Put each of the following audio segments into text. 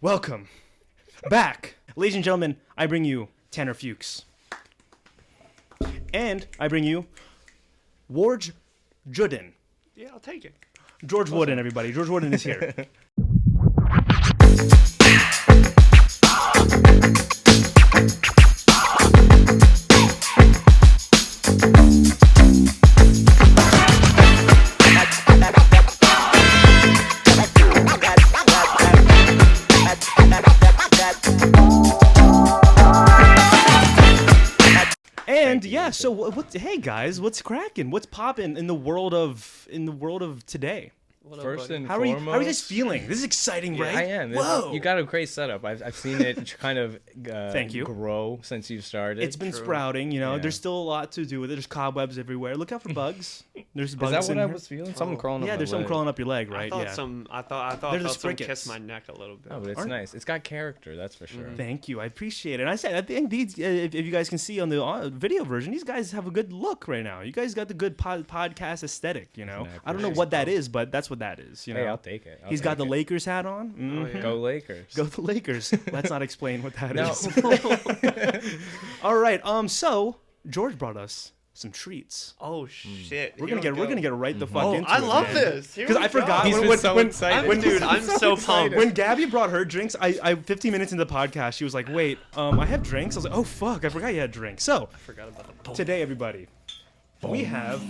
Welcome back. Ladies and gentlemen, I bring you Tanner Fuchs. And I bring you George Wooden. Yeah, I'll take it. George Wooden, everybody. George Wooden is here. And yeah, so hey guys, what's cracking? What's popping in the world of today? First and How are you guys feeling? This is exciting, right? I am. Whoa! You got a great setup. I've seen it kind of Thank you. grow since you started. It's been sprouting, you know. Yeah. There's still a lot to do with it. There's cobwebs everywhere. Look out for bugs. There's bugs. Is that what in I here. was feeling? Something crawling up Yeah, my there's something leg. crawling up your leg, right? I thought Yeah. I thought There's some sprickets. kissed my neck a little bit. Oh, but it's Aren't- nice. It's got character, that's for sure. Thank you. I appreciate it. And I said, at the end, if you guys can see on the video version, these guys have a good look right now. You guys got the good podcast aesthetic, you know. I I don't know what that is, but that's what that is, you know. Hey, I'll take it. He's got the Lakers hat on. Oh, Mhm. yeah. Go Lakers. Go the Lakers. Let's not explain what that No. is. All right. So George brought us some treats. Oh shit! We're gonna get right the fuck Oh, into I it. love man. this. Because I forgot He's been so excited. Dude, I'm so pumped. When Gabby brought her drinks, I 15 minutes into the podcast, she was like, "Wait, I have drinks." I was like, "Oh fuck, I forgot you had drinks." So I forgot about the today, everybody, we have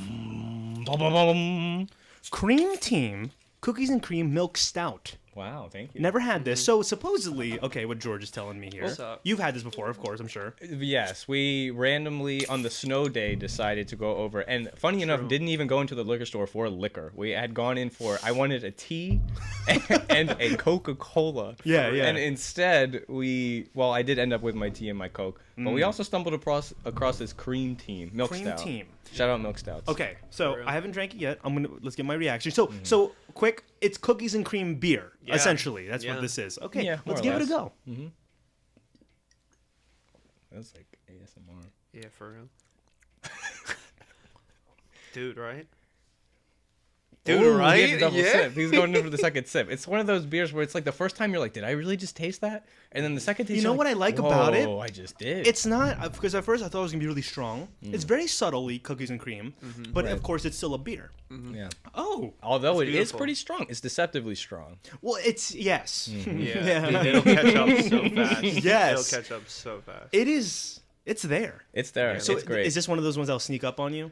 Cream Team Cookies and Cream Milk Stout. Wow, thank you. Never had this. So supposedly, okay, what George is telling me here. What's up? You've had this before, of course, I'm sure. Yes, we randomly on the snow day decided to go over, and funny enough, didn't even go into the liquor store for liquor. We had gone in for I wanted a tea and a Coca-Cola. Yeah, yeah. And instead I did end up with my tea and my Coke, but we also stumbled across this Cream Team Milk Cream Stout. Team. Shout out Milk Stouts. Okay, so For real. I haven't drank it yet. Let's get my reaction. So quick, it's cookies and cream beer, Yeah. essentially. That's Yeah. what this is. Okay, Yeah, let's more give or it a less. go. That's like ASMR. Yeah, for real. Dude, right? Dude, Ooh, right? he had a double Yeah. sip. He's going in for the second sip. It's one of those beers where it's like the first time you're like, did I really just taste that? And then the second taste, You know you're what I like about it? "Whoa, I just did. It's not, because at first I thought it was going to be really strong. It's very subtly cookies and cream, but Right. of course it's still a beer. yeah. Oh, Although It's it is beautiful. pretty strong. It's deceptively strong. well, it's, yes. Yeah. It'll catch up so fast. Yes. It'll catch up so fast. It is, it's there. It's there. So it's great. is this one of those ones that'll sneak up on you?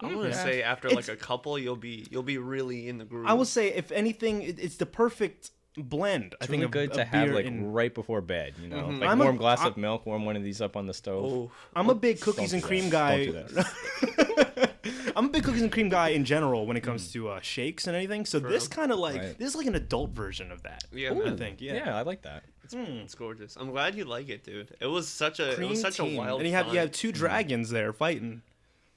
I'm gonna say after like a couple, you'll be really in the groove. I will say, if anything, it's the perfect blend. I It's think really of good to of have beer like and- right before bed, you know, like I'm a- warm glass I'm- of milk, warm one of these up on the stove. Oh, I'm a big cookies Don't and do cream that. guy. Don't do that. I'm a big cookies and cream guy in general when it comes to shakes and anything. So this real? kind of like Right. this is like an adult version of that. yeah, I man. think. Yeah. Yeah. I like that. It's gorgeous. I'm glad you like it, dude. It was such a Cream a team. wild. And you have find. two dragons there fighting.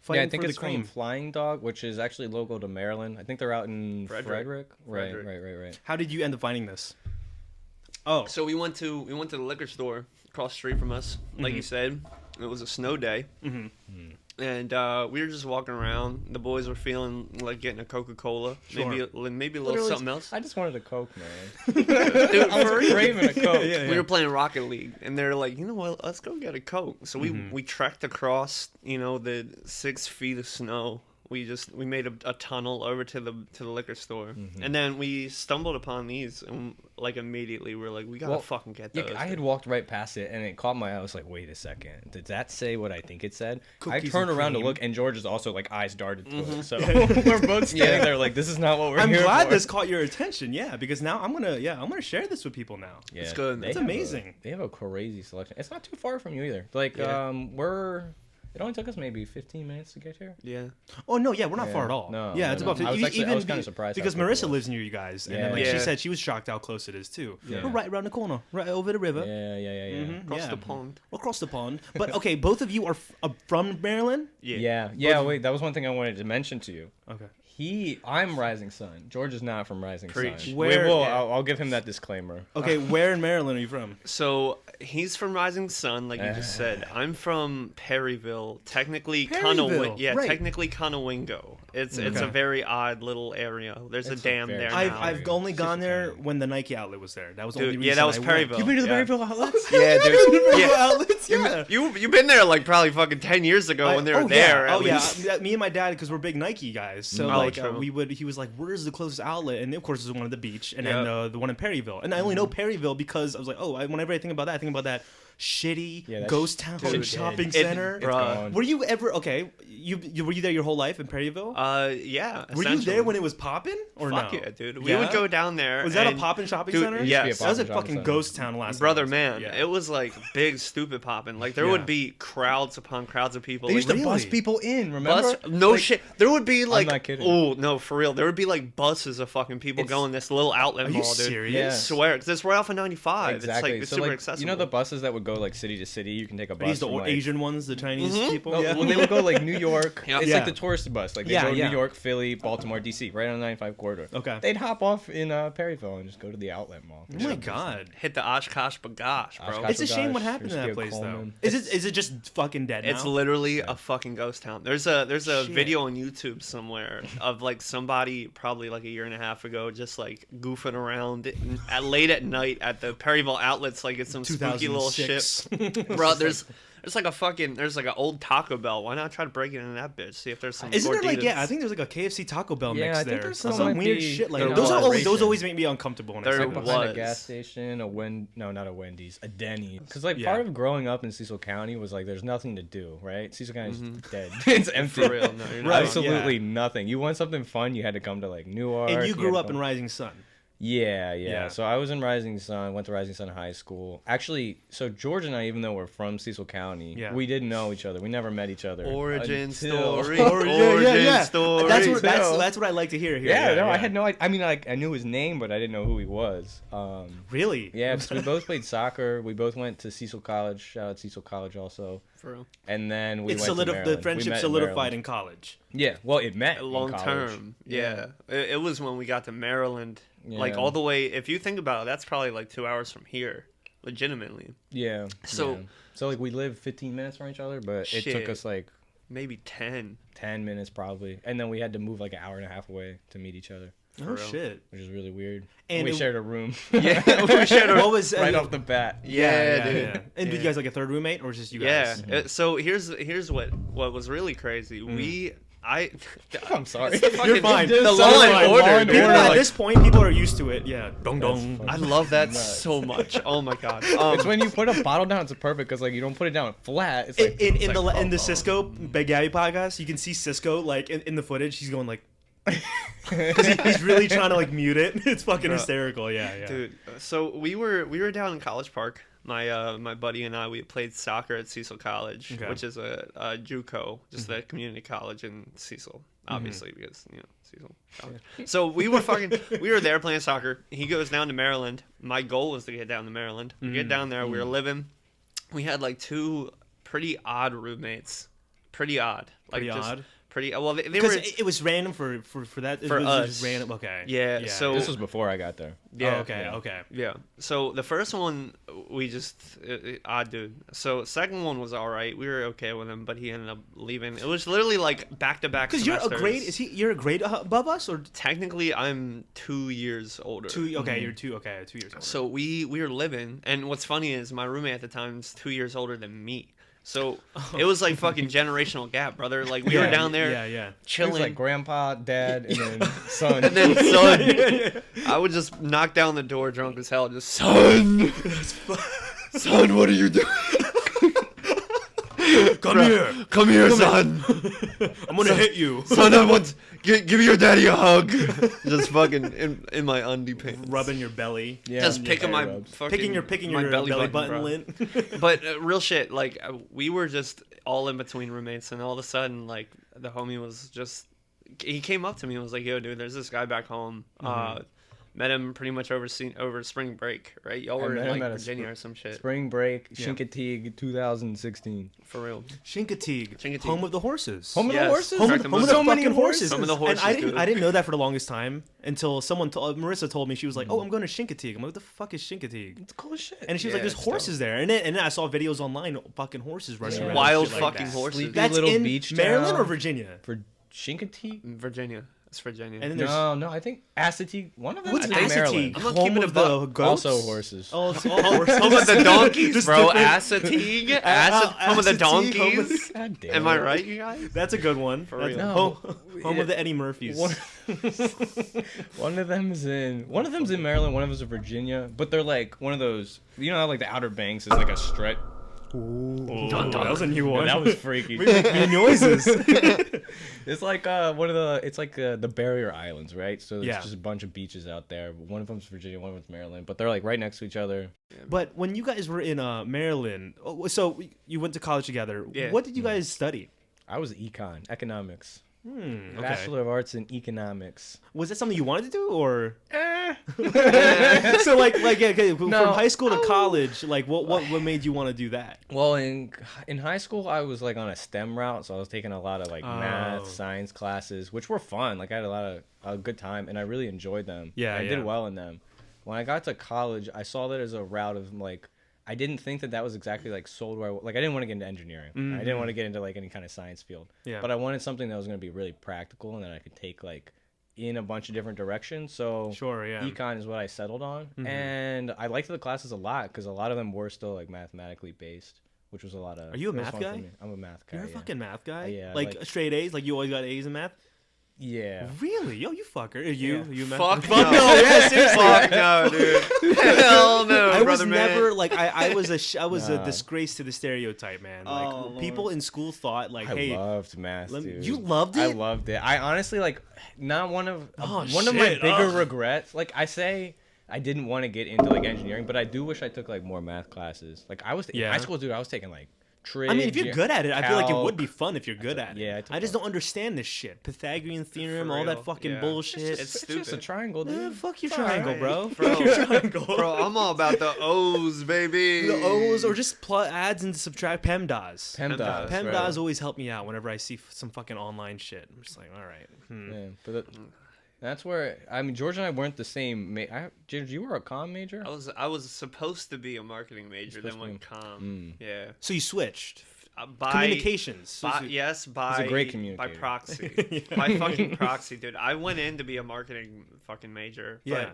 Yeah, I think for it's the cream. from Flying Dog, which is actually local to Maryland. I think they're out in Frederick. Right, Frederick. right. How did you end up finding this? Oh, So we went to the liquor store across the street from us. Like you said, it was a snow day, and we were just walking around. The boys were feeling like getting a Coca-Cola, Sure. maybe a little Literally, something else. I just wanted a Coke, man. Dude, I for was real. craving a Coke. Yeah. We were playing Rocket League, and they're like, you know what? Let's go get a Coke. So we trekked across, the 6 feet of snow. We made a tunnel over to the liquor store, and then we stumbled upon these, and like immediately we're like, we gotta fucking get Yeah, those. I had dude. walked right past it, and it caught my eye. I was like, wait a second. Did that say what I think it said? Cookies I turned and around to cream. look, and George is also, like, eyes darted to it. So we're both standing there like, this is not what we're I'm here glad for. this caught your attention. Yeah, because now I'm gonna share this with people now. Yeah, It's good. they It's have amazing. They have a crazy selection. It's not too far from you either. Like, Yeah. it only took us maybe 15 minutes to get here. Yeah. Oh no, yeah, we're not Yeah. far at all. No, yeah, no, it's no. about. I was even- actually- I was kinda surprised how because quick it Marissa was. lives near you guys, and then Yeah. like she Yeah. said, she was shocked how close it is too. Yeah. We're right around the corner, right over the river. Yeah. Across yeah. the pond. Across the pond. But okay, both of you are from Maryland. Yeah. Wait, that was one thing I wanted to mention to you. Okay. I'm Rising Sun. George is not from Rising Preach. Sun. Where- I'll give him that disclaimer. Okay, where in Maryland are you from? So he's from Rising Sun, like you just said. I'm from Perryville, technically Perryville, right. technically Conowingo. It's a very odd little area. There's a It's a dam very- there. I've now. I've only gone Cecil there County. when the Nike outlet was there. That was the Dude, only reason. yeah, that was I went. Perryville. You've been to the Yeah. Berryville outlets? Yeah, dude. Yeah. Yeah. outlets, yeah. You've been there like probably fucking 10 years ago when they were oh, there. Yeah. at Oh yeah, least. me and my dad, because we're big Nike guys. So Oh, like true. he was like, "Where's the closest outlet?" And of course, there's one at the beach, and Yep. then the one in Perryville. And I only know Perryville because I was like, "Oh, whenever I think about that shitty Yeah, that ghost town dude, shopping it- center." It's Bruh. gone. Were you ever You were you there your whole life in Perryville? Yeah. Were you there when it was popping or Fuck no? yeah, dude. We would go down there. Was that a and- poppin' shopping Dude, center? yes. That was a Poppin' shopping fucking center. ghost town last Brother, time. man, Yeah. it was like big, stupid popping. Like there Yeah. would be crowds upon crowds of people. They used like, to bus Really? people in, remember? bus, no Like, shit. There would be like, not kidding. oh no, for real. There would be like buses of fucking people It's- going this little outlet Are you mall, dude. serious? Yeah. I swear, because it's right off of 95. Exactly. It's so super like, accessible. you know the buses that would go like city to city? You can take a Are bus these the from, like, Asian ones, the Chinese people? No, well, they would go like New York. Yeah. It's Yeah. like the tourist bus. Like they Yeah, go yeah. New York, Philly, Baltimore, DC, right on the 95 corridor. Okay. They'd hop off in Perryville and just go to the outlet mall. Oh my god. Hit the Oshkosh Bagash, bro. Oshkosh. It's a shame what gosh, happened to there's that Gil place though. Coleman. Is it just fucking dead now? It's literally a fucking ghost town. There's a Shit. video on YouTube somewhere of like somebody probably like a year and a half ago just like goofing around late at night at the Perryville outlets like it's some spooky little ship. 2006. Bro, there's like an old Taco Bell. Why not try to break it in that bitch? See if there's some. Isn't there like gorditas. I think there's like a KFC Taco Bell Yeah, mix I think there. there Some still might weird be- shit like there that. Those was. always make me uncomfortable when I There see Like them. behind a was. gas station, not a Wendy's, a Denny's. Because like Yeah. part of growing up in Cecil County was like there's nothing to do, right? Cecil County's dead. It's empty. For real, no, you're not Right. Absolutely nothing. You want something fun, you had to come to like Newark. And you had grew to up come- in Rising Sun. Yeah. Yeah. So I was in Rising Sun, went to Rising Sun High School. Actually, so George and I, even though we're from Cecil County, Yeah. we didn't know each other. We never met each other. Origin until- story. Origin story. That's what I like to hear here. Yeah, no, I had no idea. I mean, like, I knew his name, but I didn't know who he was. Really? Yeah, because we both played soccer. We both went to Cecil College. Shout out Cecil College also. For real. And then we It's went to the Maryland. We friendship met solidified Maryland. in college. Yeah, well, it met Long in college. term. Yeah. It was when we got to Maryland. Like Yeah. all the way, if you think about it, that's probably like 2 hours from here. Legitimately. Yeah. So- yeah. So like we lived 15 minutes from each other, but it took Shit. us like Maybe 10. 10 minutes probably, and then we had to move like an hour and a half away to meet each other, Oh real. shit. which is really weird. And we it- shared a room. Yeah, we shared a What was right off the bat. Yeah, dude. And did you guys like a third roommate or was it just you Yeah. guys? So here's what was really crazy. I'm sorry. You're fine. The Just Law sounded and like Order, Law and dude. People Order, at like- this point, people are used to it. Yeah. Dong That's dong. funny. I love that Nuts. so much. Oh my god. It's when you put a bottle down, it's perfect because like you don't put it down flat. It's like In it's like, the oh, Cisco Big Gabby podcast, you can see Cisco like in the footage. He's going like, because he's really trying to like mute it. It's fucking Bro. hysterical. Yeah, yeah. Dude, so we were down in College Park. My buddy and I, we played soccer at Cecil College, Okay. which is a JUCO, just a community college in Cecil, obviously because Cecil College. So we were there playing soccer. He goes down to Maryland. My goal was to get down to Maryland. We get down there. We were living. We had like two pretty odd roommates. Pretty odd. Like Pretty just odd? Pretty well. They Because were. it was random for that. It For was us. just random. Okay. Yeah, so- This was before I got there. Yeah. Oh, okay. yeah. Okay. Yeah. So the first one, we just odd dude. So second one was all right. We were okay with him, but he ended up leaving. It was literally like back to back. Because you're a grade. You're a grade above us or Technically, I'm 2 years older. two? Okay, you're two. Okay, 2 years older. So we were living, and what's funny is my roommate at the time is 2 years older than me. So it was like fucking generational gap, brother. Like we were Yeah, down there Yeah, yeah. It was chilling. like grandpa, dad, and then son. and then son, I would just knock down the door drunk as hell, just son, son, what are you doing? Come here, son. I'm gonna hit you. Son, I want give your daddy a hug. Just fucking in my undie pants. Rubbing your belly. yeah, Just yeah, picking my rubs. fucking Picking my your belly button bro. lint. But real shit, like we were just all in between roommates, and all of a sudden, like the homie was just he came up to me and was like, "Yo, dude, there's this guy back home. Met him pretty much over spring break, right? Y'all were met in him like at a Virginia or some shit. Spring break, Yeah. Chincoteague, 2016. For real. Chincoteague, home of the horses. Home of the Yes. horses? Home Correct, of, the home of the so many fucking horses. Home of the horses, And dude. I didn't know that for the longest time until someone Marissa told me. She was like, "Oh, I'm going to Chincoteague." I'm like, "What the fuck is Chincoteague?" It's cool as shit. And she was Yeah, like, "There's it's horses there." And then I saw videos online, fucking horses running Yeah. around. Wild and shit like fucking that. horses. Sleepy That's little in beach Maryland town. or Virginia? For Chincoteague? Virginia. It's Virginia. And then there's No, I think Assateague. One of them what's is in Maryland. Assateague? I'm gonna Home keep it of a the buck. goats? Also horses. Oh, it's all horses. Home of the donkeys, Just bro. different- Assateague. Home of the Assateague, home of donkeys. God damn Am I it. right, you guys? That's a good one. For That's real. home of the Eddie Murphys. One of them's in Maryland, one of them's in Virginia, but they're like one of those, you know how like the Outer Banks is like a stretch. Ooh, that was a new one. That was freaky. We make new noises. It's like the barrier islands, right? So it's Yeah. just a bunch of beaches out there. One of them's Virginia, one of them's Maryland, but they're like right next to each other. But when you guys were in Maryland, so you went to college together. Yeah. What did you guys study? I was economics. Okay. Bachelor of Arts in Economics. Was that something you wanted to do, or Eh. so like yeah, okay, from No. high school to college, like what made you want to do that? Well, in high school, I was like on a STEM route, so I was taking a lot of like Oh. math, science classes, which were fun. Like I had a lot of a good time, and I really enjoyed them. Yeah, I yeah. did well in them. When I got to college, I saw that as a route of like, I didn't think that was exactly like sold where I didn't want to get into engineering. I didn't want to get into like any kind of science field. Yeah. But I wanted something that was going to be really practical and that I could take like in a bunch of different directions. So Sure, yeah. econ is what I settled on, and I liked the classes a lot because a lot of them were still like mathematically based, which was a lot of. Are you a it was math fun for guy? me. I'm a math guy. You're a yeah. fucking math guy. Yeah, like like- straight A's. Like you always got A's in math. Yeah. Really? Yo, you fucker. Are you? Yeah. Are you a math? Fuck Fuck no. no. Yeah, seriously. Fuck no, dude. Hell no, I was brother, never man. like I was a Nah. disgrace to the stereotype, man. Like Oh, Lord. people in school thought like, I hey, loved math, dude. you loved it. I loved it. I honestly like not one of Oh, one of my shit. bigger Ugh. regrets. Like I say, I didn't want to get into like engineering, but I do wish I took like more math classes. Like I was in Yeah. high school, dude. I was taking like trig. I mean, if you're good at it, I feel like it would calc. be fun if you're good at it. Yeah, I took I just that. don't understand this shit. Pythagorean theorem, For all that real, fucking yeah. bullshit. It's It's just a stupid. triangle, dude. Fuck your It's triangle, alright. bro. Bro. Fuck your triangle. Bro, I'm all about the O's, baby. The O's or just adds and subtract PEMDAS. PEMDAS. PEMDAS right. always help me out whenever I see some fucking online shit. I'm just like, all right. Yeah, but that's where I mean, George and I weren't the same. George, you were a comm major. I was supposed to be a marketing major, then went com. Yeah. So you switched. By Communications. By, yes, by a great by communicator. proxy. By fucking proxy, dude. I went in to be a marketing fucking major. Yeah.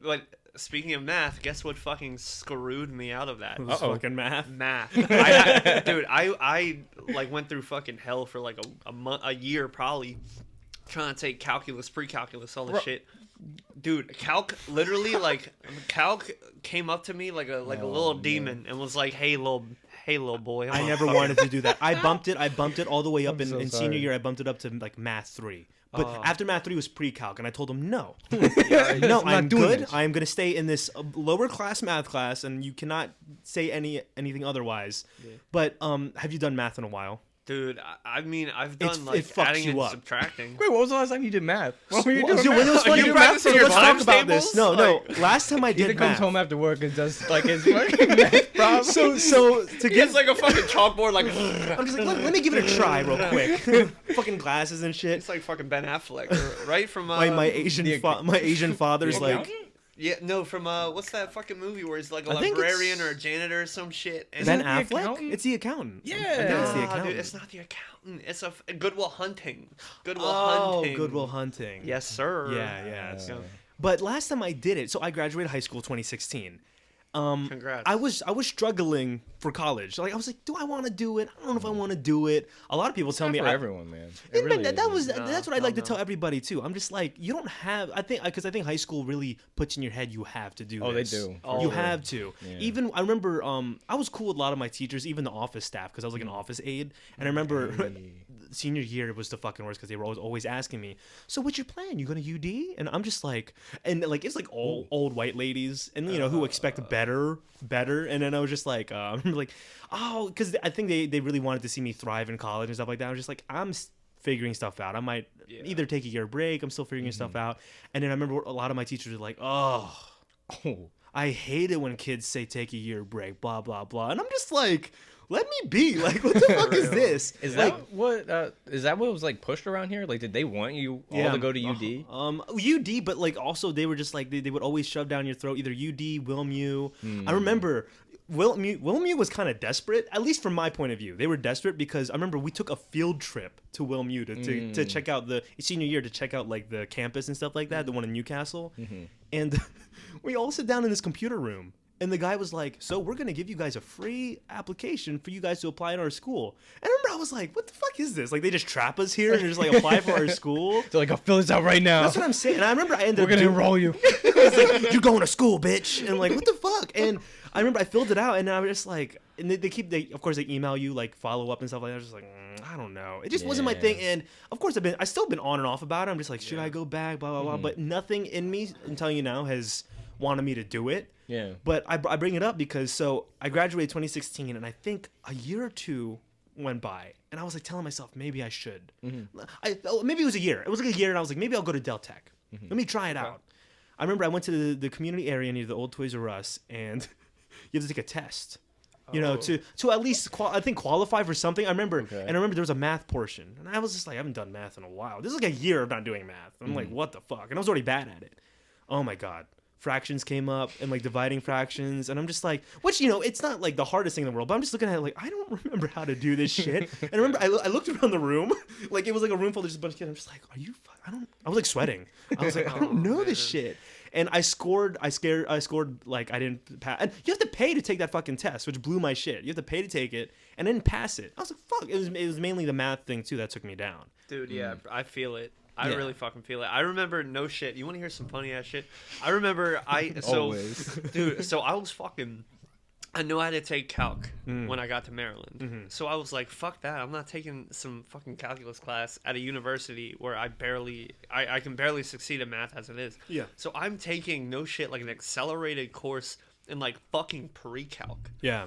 But speaking of math, guess what fucking screwed me out of that? It was fucking math. Math. Dude, I like went through fucking hell for like a year probably trying to take calculus, pre-calculus, all this shit. Dude, calc literally like calc came up to me like a little demon and was like, "Hey little boy." I never wanted to do that. I bumped it all the way up I'm so in sorry. senior year. I bumped it up to like math 3. But Oh. after math 3 was pre-calc, and I told him no. No, not I'm doing good. this. I am going to stay in this lower class math class, and you cannot say anything otherwise. Yeah. But have you done math in a while? Dude, I mean, I've It's- done it like fucks adding you and up. subtracting. Wait, what was the last time you did math? What were you Well, doing? dude, it was math? funny. you Math, practicing so your let's talk times about this. tables? No, Like- last time I He did comes math. home after work and does like his fucking math problem. So to He get gets like a fucking chalkboard, like I'm just like, let me give it a try real quick. Fucking glasses and shit. it's like fucking Ben Affleck, right? From My Asian my Asian father's The like, accountant? yeah, no, from what's that fucking movie where he's like a I think librarian it's- or a janitor or some shit? And Ben it the Affleck. accountant? It's the accountant. Yeah. I think it's the Nah, accountant. dude, it's not the accountant. It's a Goodwill Hunting. Goodwill Oh, Hunting. Goodwill Hunting. Yes, sir. Yeah, yeah. Yeah. But last time I did it, so I graduated high school 2016. Congrats. I was struggling for college. Like I was like, do I want to do it? I don't know if I want to do it. A lot of people tell Not me for I, everyone, man. Yeah, It really that isn't. was No, that's what I like to no. tell everybody too. I'm just like, you don't have. I think because I think high school really puts in your head you have to do. Oh, they this. do, for You sure. have to. Yeah. Even I remember, I was cool with a lot of my teachers, even the office staff, because I was like an office aide. And I remember senior year was the fucking worst because they were always asking me, "So what's your plan? You going to UD?" And I'm just like, and like it's like old white ladies, and you know who expect better. And then I was just like, I'm like, oh, because I think they really wanted to see me thrive in college and stuff like that. I was just like, I'm figuring stuff out. I might either take a year break. I'm still figuring stuff out. And then I remember a lot of my teachers were like, oh, I hate it when kids say take a year break, blah, blah, blah. And I'm just like, let me be. Like, what the fuck is this? Is like, that what was like pushed around here? Like, did they want you all to go to UD? UD, but like also they were just like they would always shove down your throat either UD, WilMU. I remember WilMU was kind of desperate, at least from my point of view. They were desperate because I remember we took a field trip to WilMU to check out the senior year, to check out like the campus and stuff like that, the one in Newcastle, and we all sit down in this computer room. And the guy was like, so we're going to give you guys a free application for you guys to apply in our school. And I remember I was like, what the fuck is this? Like, they just trap us here and just like apply for our school? They're like, I'll fill this out right now. That's what I'm saying. And I remember I ended up We're going to enroll you. It's like, you're going to school, bitch. And like, what the fuck? And I remember I filled it out and I was just like, and they of course they email you like follow up and stuff like that. I was just like, I don't know. It just wasn't my thing. And of course I still been on and off about it. I'm just like, should I go back? Blah, blah, blah. But nothing in me, I'm telling you now, has wanted me to do it. Yeah. But I bring it up because so I graduated 2016 and I think a year or two went by and I was like telling myself maybe I should. Maybe it was a year. It was like a year and I was like maybe I'll go to Del Tech. Let me try it out. I remember I went to the community area near the old Toys R Us and you have to take a test. You know, to at least qualify for something. I remember, and I remember there was a math portion, and I was just like, I haven't done math in a while. This is like a year of not doing math. I'm like, what the fuck? And I was already bad at it. Oh my god. Fractions came up and like dividing fractions, and I'm just like, which it's not like the hardest thing in the world, but I'm just looking at it like I don't remember how to do this shit. And I remember I looked around the room, like it was like a room full of just a bunch of kids. I'm just like, are you? I was like sweating. I was like, I don't know this shit. And I scored like I didn't pass. And you have to pay to take that fucking test, which blew my shit. You have to pay to take it and then pass it. I was like, fuck. It was mainly the math thing too that took me down. Dude, yeah, I feel it. I really fucking feel it. I remember no shit. You want to hear some funny ass shit? I remember Always. dude. So I was fucking. I knew I had to take calc when I got to Maryland. So I was like, fuck that. I'm not taking some fucking calculus class at a university where I can barely succeed in math as it is. Yeah. So I'm taking no shit like an accelerated course in like fucking pre-calc. Yeah.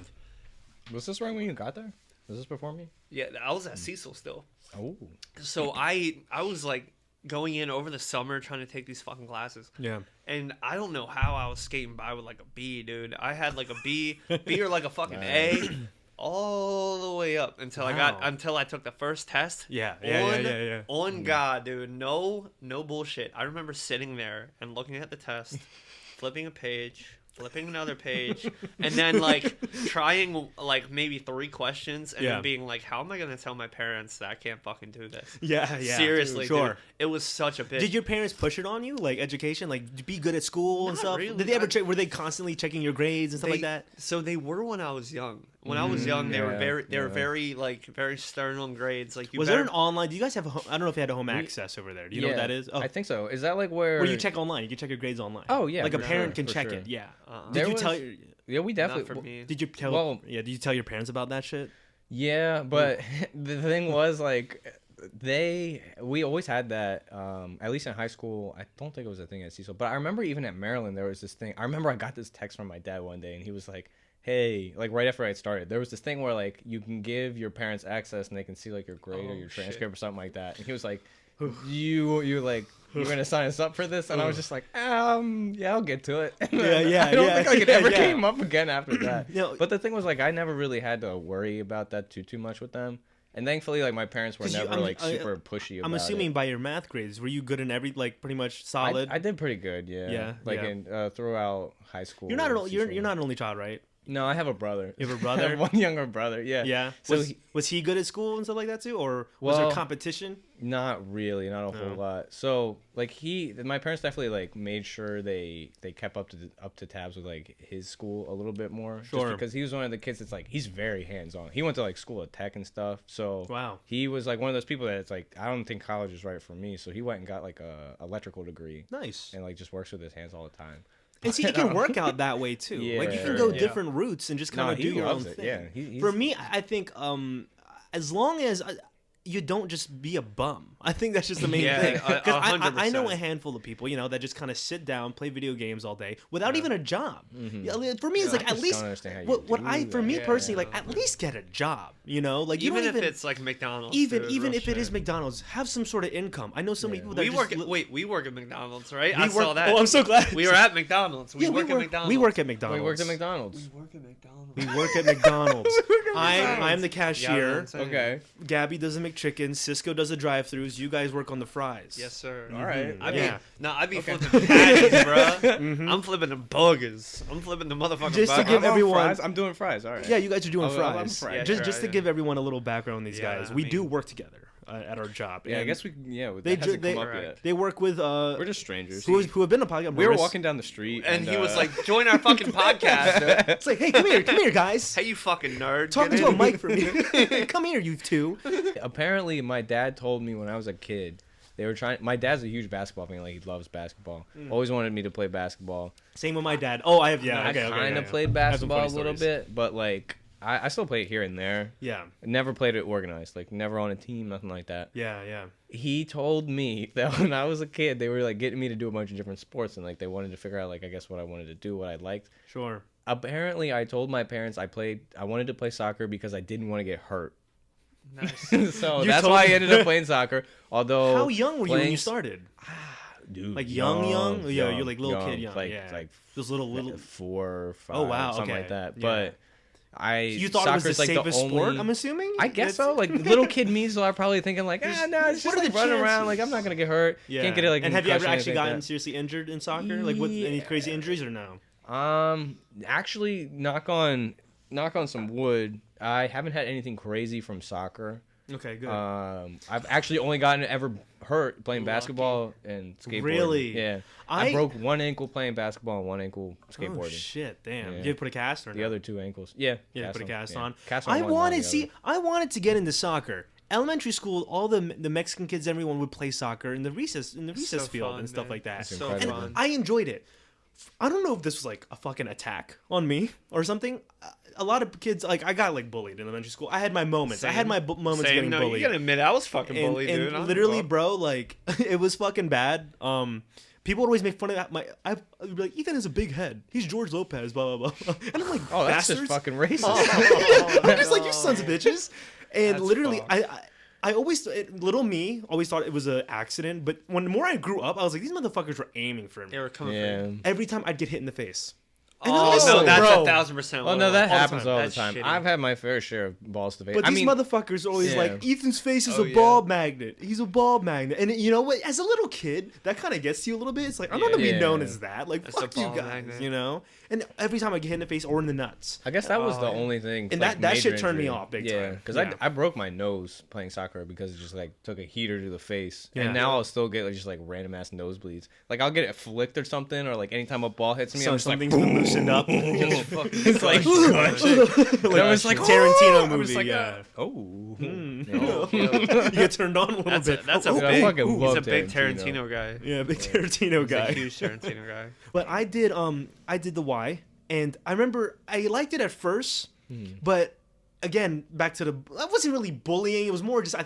Was this right when you got there? Was this before me? Yeah, I was at Cecil still. Oh. So I was like going in over the summer trying to take these fucking classes. Yeah. And I don't know how I was skating by with like a B, dude. I had like a B or like a fucking A all the way up until I took the first test. Yeah. On God, dude. No bullshit. I remember sitting there and looking at the test, flipping a page, flipping another page, and then like trying like maybe 3 questions and then being like, how am I gonna tell my parents that I can't fucking do this? Yeah. Seriously, Sure. dude, it was such a bitch. Did your parents push it on you, like education, like be good at school and Not stuff? really. Did they ever were they constantly checking your grades and stuff like that? So they were when I was young. When I was young, they were very stern on grades. Like, Was there an online? Do you guys have I don't know if you had a home access over there. Do you know what that is? I think so. Is that like where you check online? You can check your grades online. Oh yeah, like a parent sure, can check sure. it. Yeah. There Did you was- tell? Yeah, we definitely. Not for me. Did you tell? Well- Did you tell your parents about that shit? Yeah, but the thing was like we always had that at least in high school. I don't think it was a thing at Cecil, but I remember even at Maryland there was this thing. I remember I got this text from my dad one day and he was like, hey, like right after I started, there was this thing where like you can give your parents access and they can see like your grade or your transcript or something like that. And he was like, you're gonna sign us up for this? And I was just like, yeah, I'll get to it. I don't think like it ever came up again after that. But the thing was like I never really had to worry about that too much with them. And thankfully, like my parents were never super pushy about it. I'm assuming by your math grades, were you good in every pretty much solid? I did pretty good, yeah. In throughout high school. You're not an only child, right? No, I have a brother. You have a brother? I have one younger brother, yeah. Yeah. So was he good at school and stuff like that too, or was there competition? Not really, not a whole lot. So like my parents definitely like made sure they kept up to tabs with like his school a little bit more. Sure. Just because he was one of the kids that's like he's very hands on. He went to like school of tech and stuff. So wow. He was like one of those people that's like I don't think college is right for me. So he went and got like a electrical degree. Nice. And like just works with his hands all the time. And see, you can work out that way too. Yeah, like you can go different routes and just kind of do your own thing. Yeah, For me, I think as long as you don't just be a bum. I think that's just the main Yeah, thing. 'Cause I know a 100%. handful of people, that just kind of sit down, play video games all day without even a job. Yeah, for me, it's like I at just least don't understand how you what do I for me that. personally, like at least get a job. Like you Even don't if it's like McDonald's. even dude, even real if it is shit. McDonald's, have some sort of income. I know so many people that We just work at we work at McDonald's, right? we I work, saw that. Oh, I'm so glad. We were at McDonald's. We Yeah, work at McDonald's. we work at McDonald's. We worked at McDonald's. We work at McDonald's. We work at McDonald's. I'm the Yeah, cashier. that's insane. Okay. Gabby does the McChicken. Cisco does the drive-throughs. You guys work on the fries. Yes, sir. All right. I'd be Okay. flipping patties, bro. I'm flipping the burgers. I'm flipping the motherfucking Just to burgers. give I'm on everyone- fries. I'm doing fries. All right. Yeah, you guys are doing I'm fries. fries. Yeah, just to yeah. give everyone a little background on these Yeah, guys. I We mean- do work together at our job. Yeah, I and guess we. Yeah, they that hasn't they, come up Correct. yet. they work with We're just strangers. who have been a podcast. We were Maris. walking down the street, And he was uh, like, "Join our fucking podcast." It's like, hey, come here, guys. Hey, you fucking nerd. Talking Get to a in. mic for me. Come here, you two. apparently my dad told me when I was a kid. They were trying. My dad's a huge basketball fan. Like he loves basketball. Always wanted me to play basketball. Same with my dad. Oh, I have I okay. kind of yeah. played I have some basketball a funny little stories. bit, but like I still play it here and there. Yeah, Never played it organized. Like never on a team, nothing like that. yeah. He told me that when I was a kid, they were like getting me to do a bunch of different sports, and like they wanted to figure out like I guess what I wanted to do, what I liked. Sure. Apparently, I told my parents I wanted to play soccer because I didn't want to get hurt. Nice. So You that's told why I me- ended up playing soccer. Although How young were you when playing you started? Dude, Like young? Yeah, you're like little kid young. Like yeah. like those little. 4, 5, Oh, wow, something okay. like that. Yeah. But You thought it was the soccer's, like, safest only... sport? I'm assuming. I guess It's- so. Like little kid me, so I'm probably thinking like, no, it's just what are like the running around. chances? Like I'm not gonna get hurt. Yeah. Can't get it like. And have you ever concussion or actually anything like gotten that. seriously injured in soccer? Like with any crazy injuries or no? Actually, knock on some wood. I haven't had anything crazy from soccer. Okay, good. I've actually only gotten ever hurt playing basketball and skateboarding. Really? Yeah. I I broke one ankle playing basketball and one ankle skateboarding. Oh shit! Damn. Yeah. Did you put a cast or no? The other 2 ankles. Yeah. Yeah, put a cast yeah. on. Cast on I one, not wanted the other. I wanted to get into soccer. Elementary school, all the Mexican kids, everyone would play soccer in the recess So field fun, and stuff man. like that. That's So incredible. fun. I enjoyed it. I don't know if this was like a fucking attack on me or something. A lot of kids, like I got like bullied in elementary school. I had my moments. I had my moments Same. getting No, bullied. you gotta admit, I was fucking bullied, dude. And literally, bro, like it was fucking bad. People would always make fun of that. I'd be like, Ethan has a big head. He's George Lopez, blah blah blah. And I'm like, Oh, that's bastards. just fucking racist. I'm just like, you sons of bitches. And That's literally, fucked. I always, little me, always thought it was an accident. But when the more I grew up, I was like, these motherfuckers were aiming for me. They were coming for Yeah. you. Every time I'd get hit in the face. And Oh, listen, no, that's bro. 1,000%. Well, no, that all the happens time. all the That's time. shitty. I've had my fair share of balls to face. But I these mean, motherfuckers are always yeah. like, Ethan's face is Oh, a yeah. ball magnet. He's a ball magnet. And you know what? As a little kid, that kind of gets to you a little bit. It's like, I'm not going to be Yeah. known as that. Like, As a fuck you ball guys, magnet. you know? And every time I get hit in the face or in the nuts. I guess that was Oh, the yeah. only thing. And like, that shit major turned me injury. off big Yeah, time. because Yeah. I broke my nose playing soccer because it just like took a heater to the face, Yeah. and now I'll still get like, just like random ass nosebleeds. Like I'll get it flicked or something, or like anytime a ball hits me, So I'm just like, something's been loosened up. Just fucking it's like, like, I was like, Tarantino I movie, was like, yeah. oh, you get turned on a little bit. That's Oh, a oh, I big, fucking he's love a big Tarantino. Tarantino guy. yeah, big Tarantino He's a guy. huge Tarantino guy. But I did the Y, and I remember I liked it at first, but again, back to I wasn't really bullying. It was more just I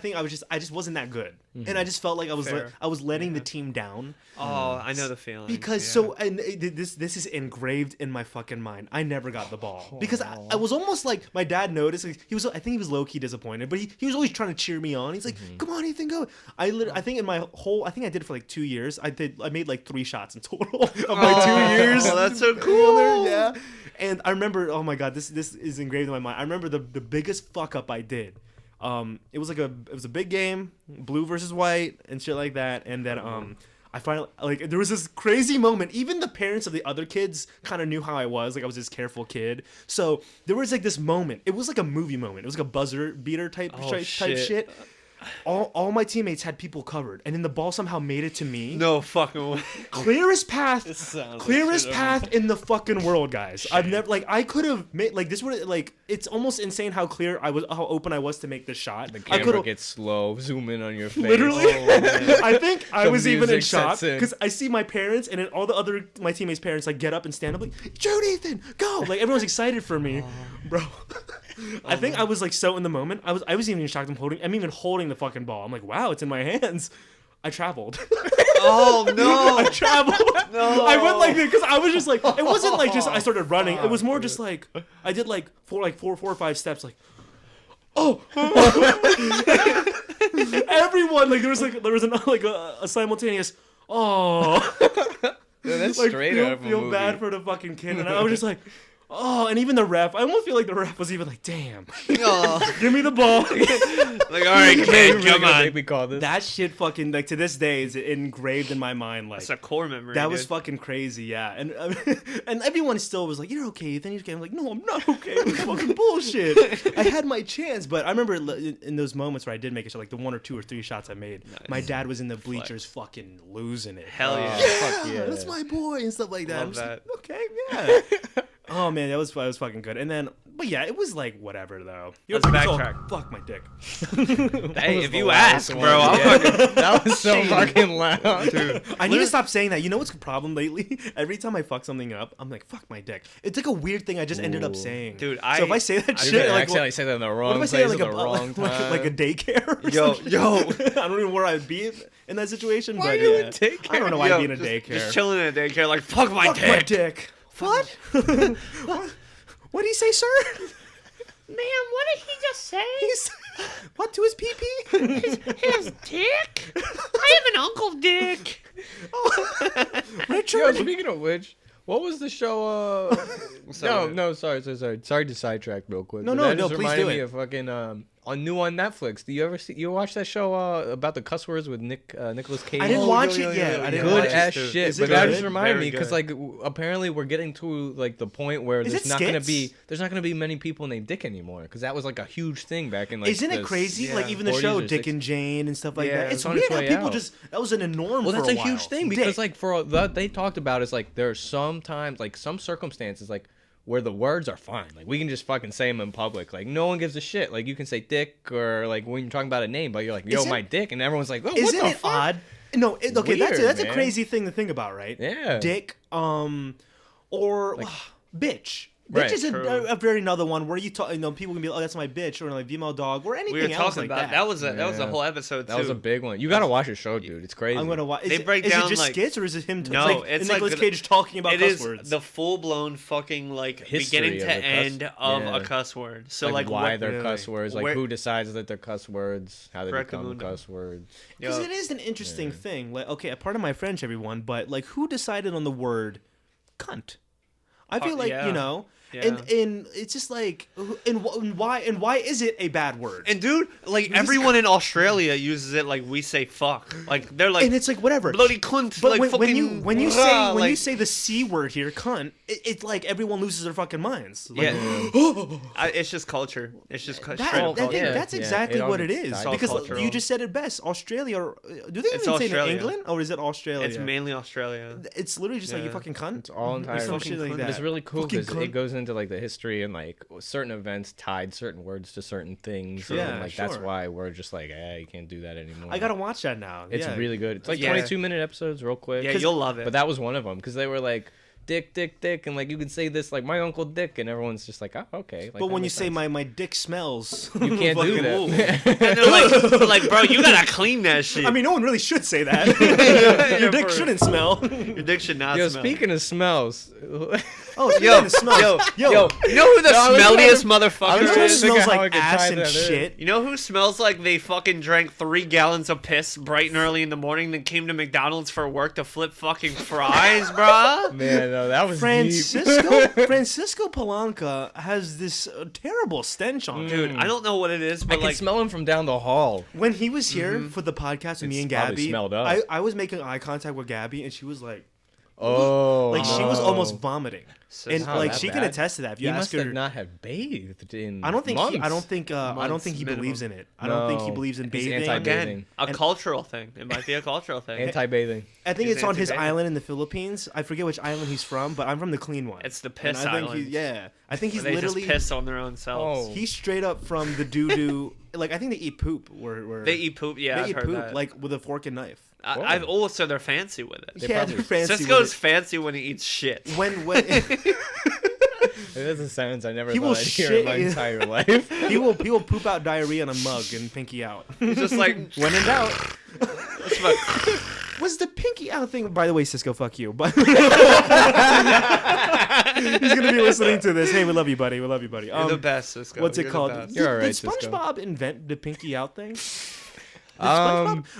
just wasn't that good, and I just felt like Fair. I was letting the team down Oh, I know the feeling. because yeah. this is engraved in my fucking mind. I never got the ball because I was almost like my dad noticed. Like, I think he was low key disappointed, but he was always trying to cheer me on. He's like, "Come on, Ethan, go!" I think in my whole I think I did it for like 2 years. I made like 3 shots in total of my 2 years. Oh, that's so cool. Yeah. And I remember, oh my god, this is engraved in my mind. I remember the biggest fuck up I did. It was a big game, blue versus white and shit like that. And then I finally like there was this crazy moment. Even the parents of the other kids kind of knew how I was. Like I was this careful kid. So there was like this moment. It was like a movie moment. It was like a buzzer beater type shit. All my teammates had people covered, and then the ball somehow made it to me. No fucking way. Clearest path sounds clearest like shit. path in the fucking world, guys. I've never like I could have made like this would like it's almost insane how open I was to make this shot. The I camera could've- gets slow, zoom in on your face. literally. Oh, man. I think I The was even in music shock sets in. because I see my parents and then all the other my teammates' parents like get up and stand up like, "Jude, Ethan, go!" Like everyone's excited for me, bro. I think I was like so in the moment. I was even shocked. I'm even holding the fucking ball. I'm like, wow, it's in my hands. I traveled. Oh no! I traveled. No. I went like this because I was just like, it wasn't like just I started running. It was more just like I did like four or five steps. Like, oh. Everyone like there was a simultaneous oh. Yeah, that's Like straight out of a feel movie. bad for the fucking kid, and I was just like, oh, and even the ref. I almost feel like the ref was even like, damn, Oh. give me the ball. Like, all right, kid, come on. Make me call this. That shit fucking like to this day is engraved in my mind. Like That's a core memory. that was dude. fucking crazy, yeah. And and everyone still was like, "You're okay, Ethan." You're okay. I'm like, "No, I'm not okay. It was fucking bullshit." I had my chance, but I remember in those moments where I did make a shot, like the 1 or 2 or 3 shots I made. Nice. My dad was in the bleachers, fucking losing it. Hell yeah. Fuck yeah. That's my boy and stuff like that. Love I'm just like, that. okay, yeah. Oh man, that was fucking good. And then, but yeah, it was like whatever though. Let's backtrack. Fuck my dick. Hey, was if the you last ask, one. bro, I'll Yeah. fucking. That was so fucking loud, dude. I need to stop saying that. You know what's the problem lately? Every time I fuck something up, I'm like, fuck my dick. It's like a weird thing I just ended up Ooh. saying. Dude, so if I say that You're shit, gonna like, accidentally say that in the what wrong if I place say it at like the a wrong time. like a daycare? Or Yo, some yo. shit? I don't even know where I'd be in that situation. Why but are you yeah. in daycare? I don't know why I'd be in a just, daycare. Just chilling in a daycare, like, fuck my Fuck my dick. dick. What? What did he say, sir? Ma'am, what did he just say? He's what to his pee pee? His dick? I have an Uncle Dick. Richard. Yo, speaking of which, what was the show? Sorry. No, sorry to sidetrack real quick. No, but no, that no, just please reminded do me it. of fucking on Netflix. Do you watch that show about the cuss words with Nicolas Cage? I didn't Oh, watch yo, it yo, yet. yo, I yo. didn't Good watch ass it. shit, Is it but that good? just reminded Very me because good. like apparently we're getting to like the point where Is there's it not gonna skits? be many people named Dick anymore because that was like a huge thing back in like Isn't it the crazy? yeah, Like even the 40s show or Dick 60s. and Jane and stuff like Yeah, that. it's It's on weird its how way people out. just that was an norm. Well, for that's a a huge while. thing because Dick. like they talked about is like there are some times like some circumstances like where the words are fine. Like we can just fucking say them in public. Like no one gives a shit. Like you can say dick or like when you're talking about a name, but you're like, yo, Isn't- my dick, and everyone's like, oh, what Isn't the it fuck? odd? No, okay, that's Weird, a man. crazy thing to think about, right? Yeah. Dick, or bitch. Bitch Right, is true. a very another one where you talk. You know, people can be, oh, that's my bitch, or like female dog, or anything We were else talking like about that. that was a Yeah. whole episode too. That was a big one. You gotta watch the show, dude. It's crazy. I'm gonna watch. They break is down, it just like- skits, or is it him? No, like, it's Nicolas like Cage talking about It cuss is words. the full blown fucking like History beginning of to a cuss- end of yeah. a cuss word. So like, like why what, they're really? cuss words, like Where- who decides that they're cuss words, how they become Reccommenda. cuss words. Because Yo, it is an interesting thing. Like, okay, pardon my French, everyone, but like, who decided on the word "cunt"? I feel like yeah. you know, Yeah. and it's just like, and why is it a bad word? And dude, like everyone in Australia uses it like we say fuck. Like they're like And it's like whatever. bloody cunt. But like when fucking you rah, when you like- say the C word here, cunt, it's like everyone loses their fucking minds. Like, yeah, it's just culture. It's just That, straight up I think culture. Yeah, that's yeah, exactly it all what it gets is. tied to Because cultural. you just said it best. Australia, do they It's even say it in Australia. England, or is it Australia? It's mainly Australia. It's literally just like you Yeah. fucking cunt. It's all Or entire. some shit like cunt. that. It's really cool Fucking because cunt. it goes into like the history and like certain events tied certain words to certain things. Sure. and, Yeah, like that's sure. why we're just like, you can't do that anymore. I gotta watch that now. It's yeah. really good. It's like Yeah. 22-minute episodes, real quick. Yeah, you'll love it. But that was one of them because they were like, Dick, Dick, Dick, and like you can say this like my Uncle Dick, and everyone's just like, oh, okay. Like, But that when you makes say sense. my dick smells, you can't do fucking- that. And they're like, bro, you gotta clean that shit. I mean, no one really should say that. Your dick for- shouldn't smell. your dick should not Yo, smell. speaking of smells, Oh, Yo, it smells. yo, yo, you know who the No, I was trying smelliest to- motherfucker I was it trying to is? figure smells out how I like could ass tie and that in. shit. You know who smells like they fucking drank 3 gallons of piss bright and early in the morning, then came to McDonald's for work to flip fucking fries, bruh? man, no, that was deep. Francisco Palanca has this terrible stench on him. Dude, I don't know what it is, I but can like, smell him from down the hall. When he was here for the podcast with me and probably Gabby, smelled up. I was making eye contact with Gabby, and she was like, Oh, like she was no. almost vomiting, and How, like that she can bad? attest to that. If you He ask must her, have not have bathed in. I don't think months. I don't think Months he minimum. believes in it. I don't think he No. believes in He's bathing. anti-bathing. again, a cultural thing. It might be a cultural thing. Anti-bathing. I think He's it's on his anti-bathing. island in the Philippines. I forget which island he's from, but I'm from the clean one. It's the And piss I think island. yeah, I think he's Where they literally just piss on their own selves. Oh. he's straight up from the doo doo. Like I think they eat poop. Where They eat poop. Yeah, they I've eat heard poop that. like with a fork and knife. I've also they're fancy with it. Yeah, probably- they're fancy. Cisco's with fancy when he eats shit. it. when That's a sentence I never He thought will I'd hear in my shit- entire life. He will poop out diarrhea in a mug and pinky out. He's just like, When in doubt. that's what, Was the pinky out thing? By the way, Cisco, fuck you. But he's gonna be listening to this. Hey, we love you, buddy. We love you, buddy. you're the best, Cisco. What's it You're the called? best. You're all right, Did Cisco. SpongeBob invent the pinky out thing?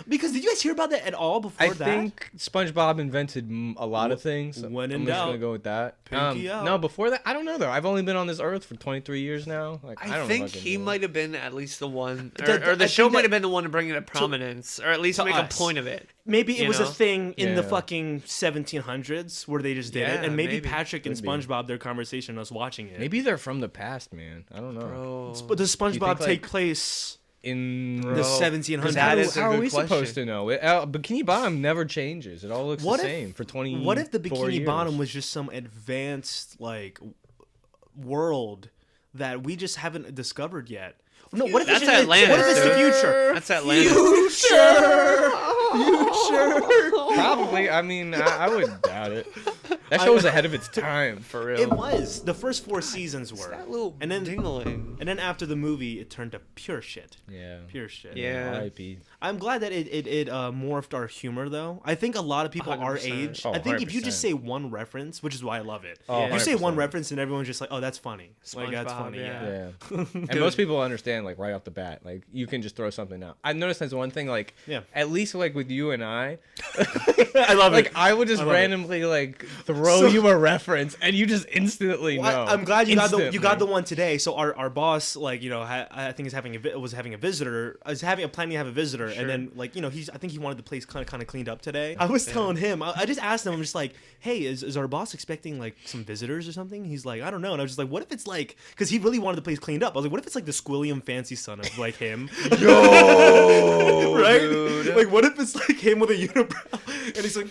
Because did you guys hear about that at all before I that? think SpongeBob invented a lot of things. When in I'm just doubt, gonna go with that. pinky out. No, before that, I don't know though. I've only been on this earth for 23 years now. Like I I don't think fucking he know. might have been at least the one, The- or the I show think might that- have been the one to bring it to prominence, or at least to make us. a point of it. Maybe it You was a know? thing in the Yeah. fucking 1700s where they just did it, Yeah, and maybe maybe. Patrick and Could be. SpongeBob, their conversation, us watching it. Maybe they're from the past, man. I don't know. Bro, But does SpongeBob think, take like- place In Bro. the 'cause 1700s? that how, is a how are good we supposed question. to know? Bikini Bottom never changes. It all looks What the if- same for 20. What if the Bikini Bottom was just some advanced like world that we just haven't discovered yet? No, what if That's it's just, Atlantis, What if it's the dude. future? That's Atlantis. Probably. I mean, I would doubt it. That show was ahead of its time. For real. It was. The first 4 seasons were. That little And then- dingling. And then after the movie, it turned to pure shit. Yeah. Pure shit. Yeah. R.I.P. I'm glad that it morphed our humor, though. I think a lot of people our 100%. age, Oh, I think if you 100%. just say one reference, which is why I love it. Oh, You say one 100%. reference and everyone's just like, oh, that's funny. Like, that's SpongeBob, funny, yeah. Yeah. And most people understand like right off the bat. Like you can just throw something out. I've noticed that's one thing. Like Yeah. at least like with you and I, I love like it. I would just I love it. randomly like throw So- you a reference and you just instantly know. Well, I'm glad you got the Instantly. one today. So our boss, like, you know, I think is was having a visitor. I was planning to have a visitor, and then like, you know, I think he wanted the place kind of cleaned up today. I was telling him, I just asked him, I'm just like, hey, is our boss expecting like some visitors or something? He's like, I don't know. And I was just like, what if it's like, because he really wanted the place cleaned up. I was like, what if it's like the Squilliam fancy son of like him? Yo, Right? dude. Like, what if it's like him with a unibrow? And he's like,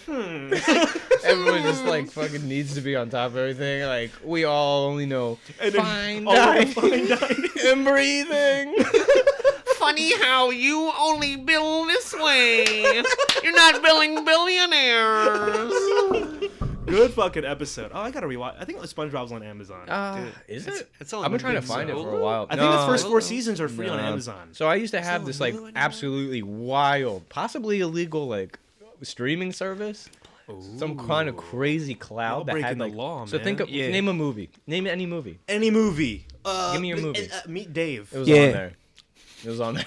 Everyone just like fucking needs to be on top of everything. Like we all only know And then fine all of dining the fine dining. and breathing. Funny how you only bill this way. You're not billing billionaires. Good fucking episode. Oh, I gotta rewatch. I think SpongeBob was on Amazon. Is It's- it? it's on I've been trying to Hulu. find it for a while. I think the first No. 4 seasons are free on No. Amazon. So I used to have on this like Hulu anymore? absolutely wild, possibly illegal like streaming service. Some kind of crazy Y'all cloud that breaking had the like. law, so man. think of Yeah. name a movie. Name any movie. Any movie. Give me a movie. Meet Dave. It was Yeah. on there. It was on there.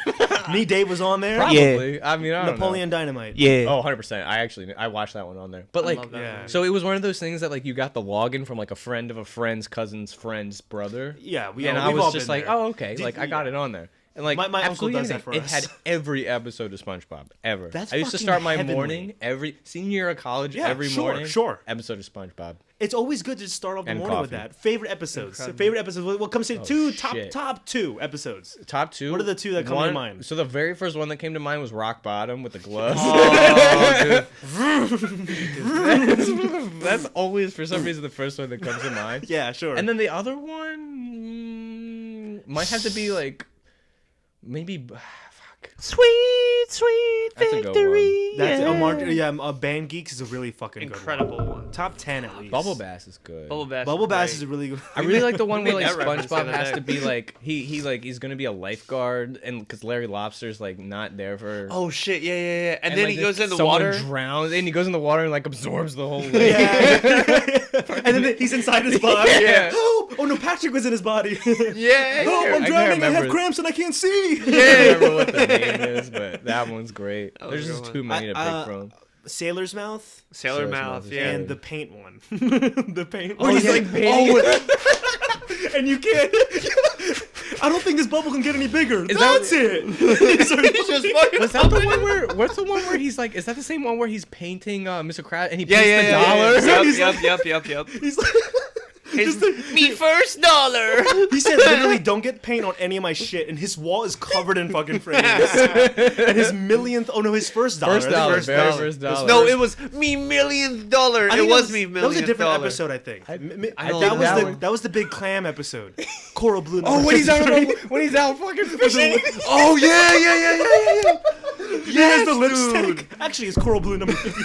Meet Dave was on there. Probably. I mean, I don't Napoleon Dynamite. Yeah. know. Oh, 100%. I watched that one on there. But like, love that Yeah. one. so it was one of those things that like you got the login from like a friend of a friend's cousin's friend's brother. Yeah, And I we've all was just been like, there. oh, okay. Like I got it on there. And like My uncle absolutely does that anything. for It us. had every episode of SpongeBob ever. That's I used to fucking start my heavenly. morning every senior year of college Yeah, every sure, morning. sure. Episode of SpongeBob. It's always good to start off the And morning with coffee. that. Favorite episodes. Incredible. Favorite episodes. What comes to shit. top 2 episodes? Top 2. What are the 2 that come to One- your mind? So the very first one that came to mind was Rock Bottom with the gloves. Oh, dude. That's always for some reason the first one that comes to mind. Yeah, sure. And then the other one might have to be like maybe fuck. Sweet, sweet That's a good victory. that's yeah. Band Geeks is a really fucking Incredible good one. one. Top 10 at least. Bubble Bass is good. Bubble Bass. Bubble Bass great. is a really good. I really like the one where like Made that reference the SpongeBob other has day. to be like he's gonna be a lifeguard and because Larry Lobster's like not there for. Oh shit! Yeah. And, then like, he goes in the someone water. drowns, and he goes in the water and like absorbs the whole lake. Yeah. And then he's inside his body. Yeah. Oh no, Patrick was in his body. Yeah. Oh, I'm I can't drowning. I have remember. cramps and I can't see. I can't remember what the name is, but that one's great. That was There's a just good too one. many to pick I- from. Sailor's Mouth Sailor Sailor's Mouth. Mouth is Yeah. and the paint one. The paint one. Oh, he's like painting. And you can't. I don't think this bubble can get any bigger. Is That's that- it. Was that the one where? What's the one where he's like? Is that the same one where he's painting Mr. Krabs and he Yeah, paints yeah, the dollar? Yep. He's like, His, Me first dollar. he said literally, don't get paint on any of my shit, and his wall is covered in fucking frames. And his millionth, his first dollar. First dollar, First very dollar. first dollar. no, it was me millionth dollar. I It think was that me That millionth was a different dollar. episode, I think. I that think was that the one- that was the big clam episode. Coral Blue. Oh, number when he's out 53. when he's out fucking fishing. Oh yeah. He has the dude. lipstick. Actually, it's Coral Blue number 50.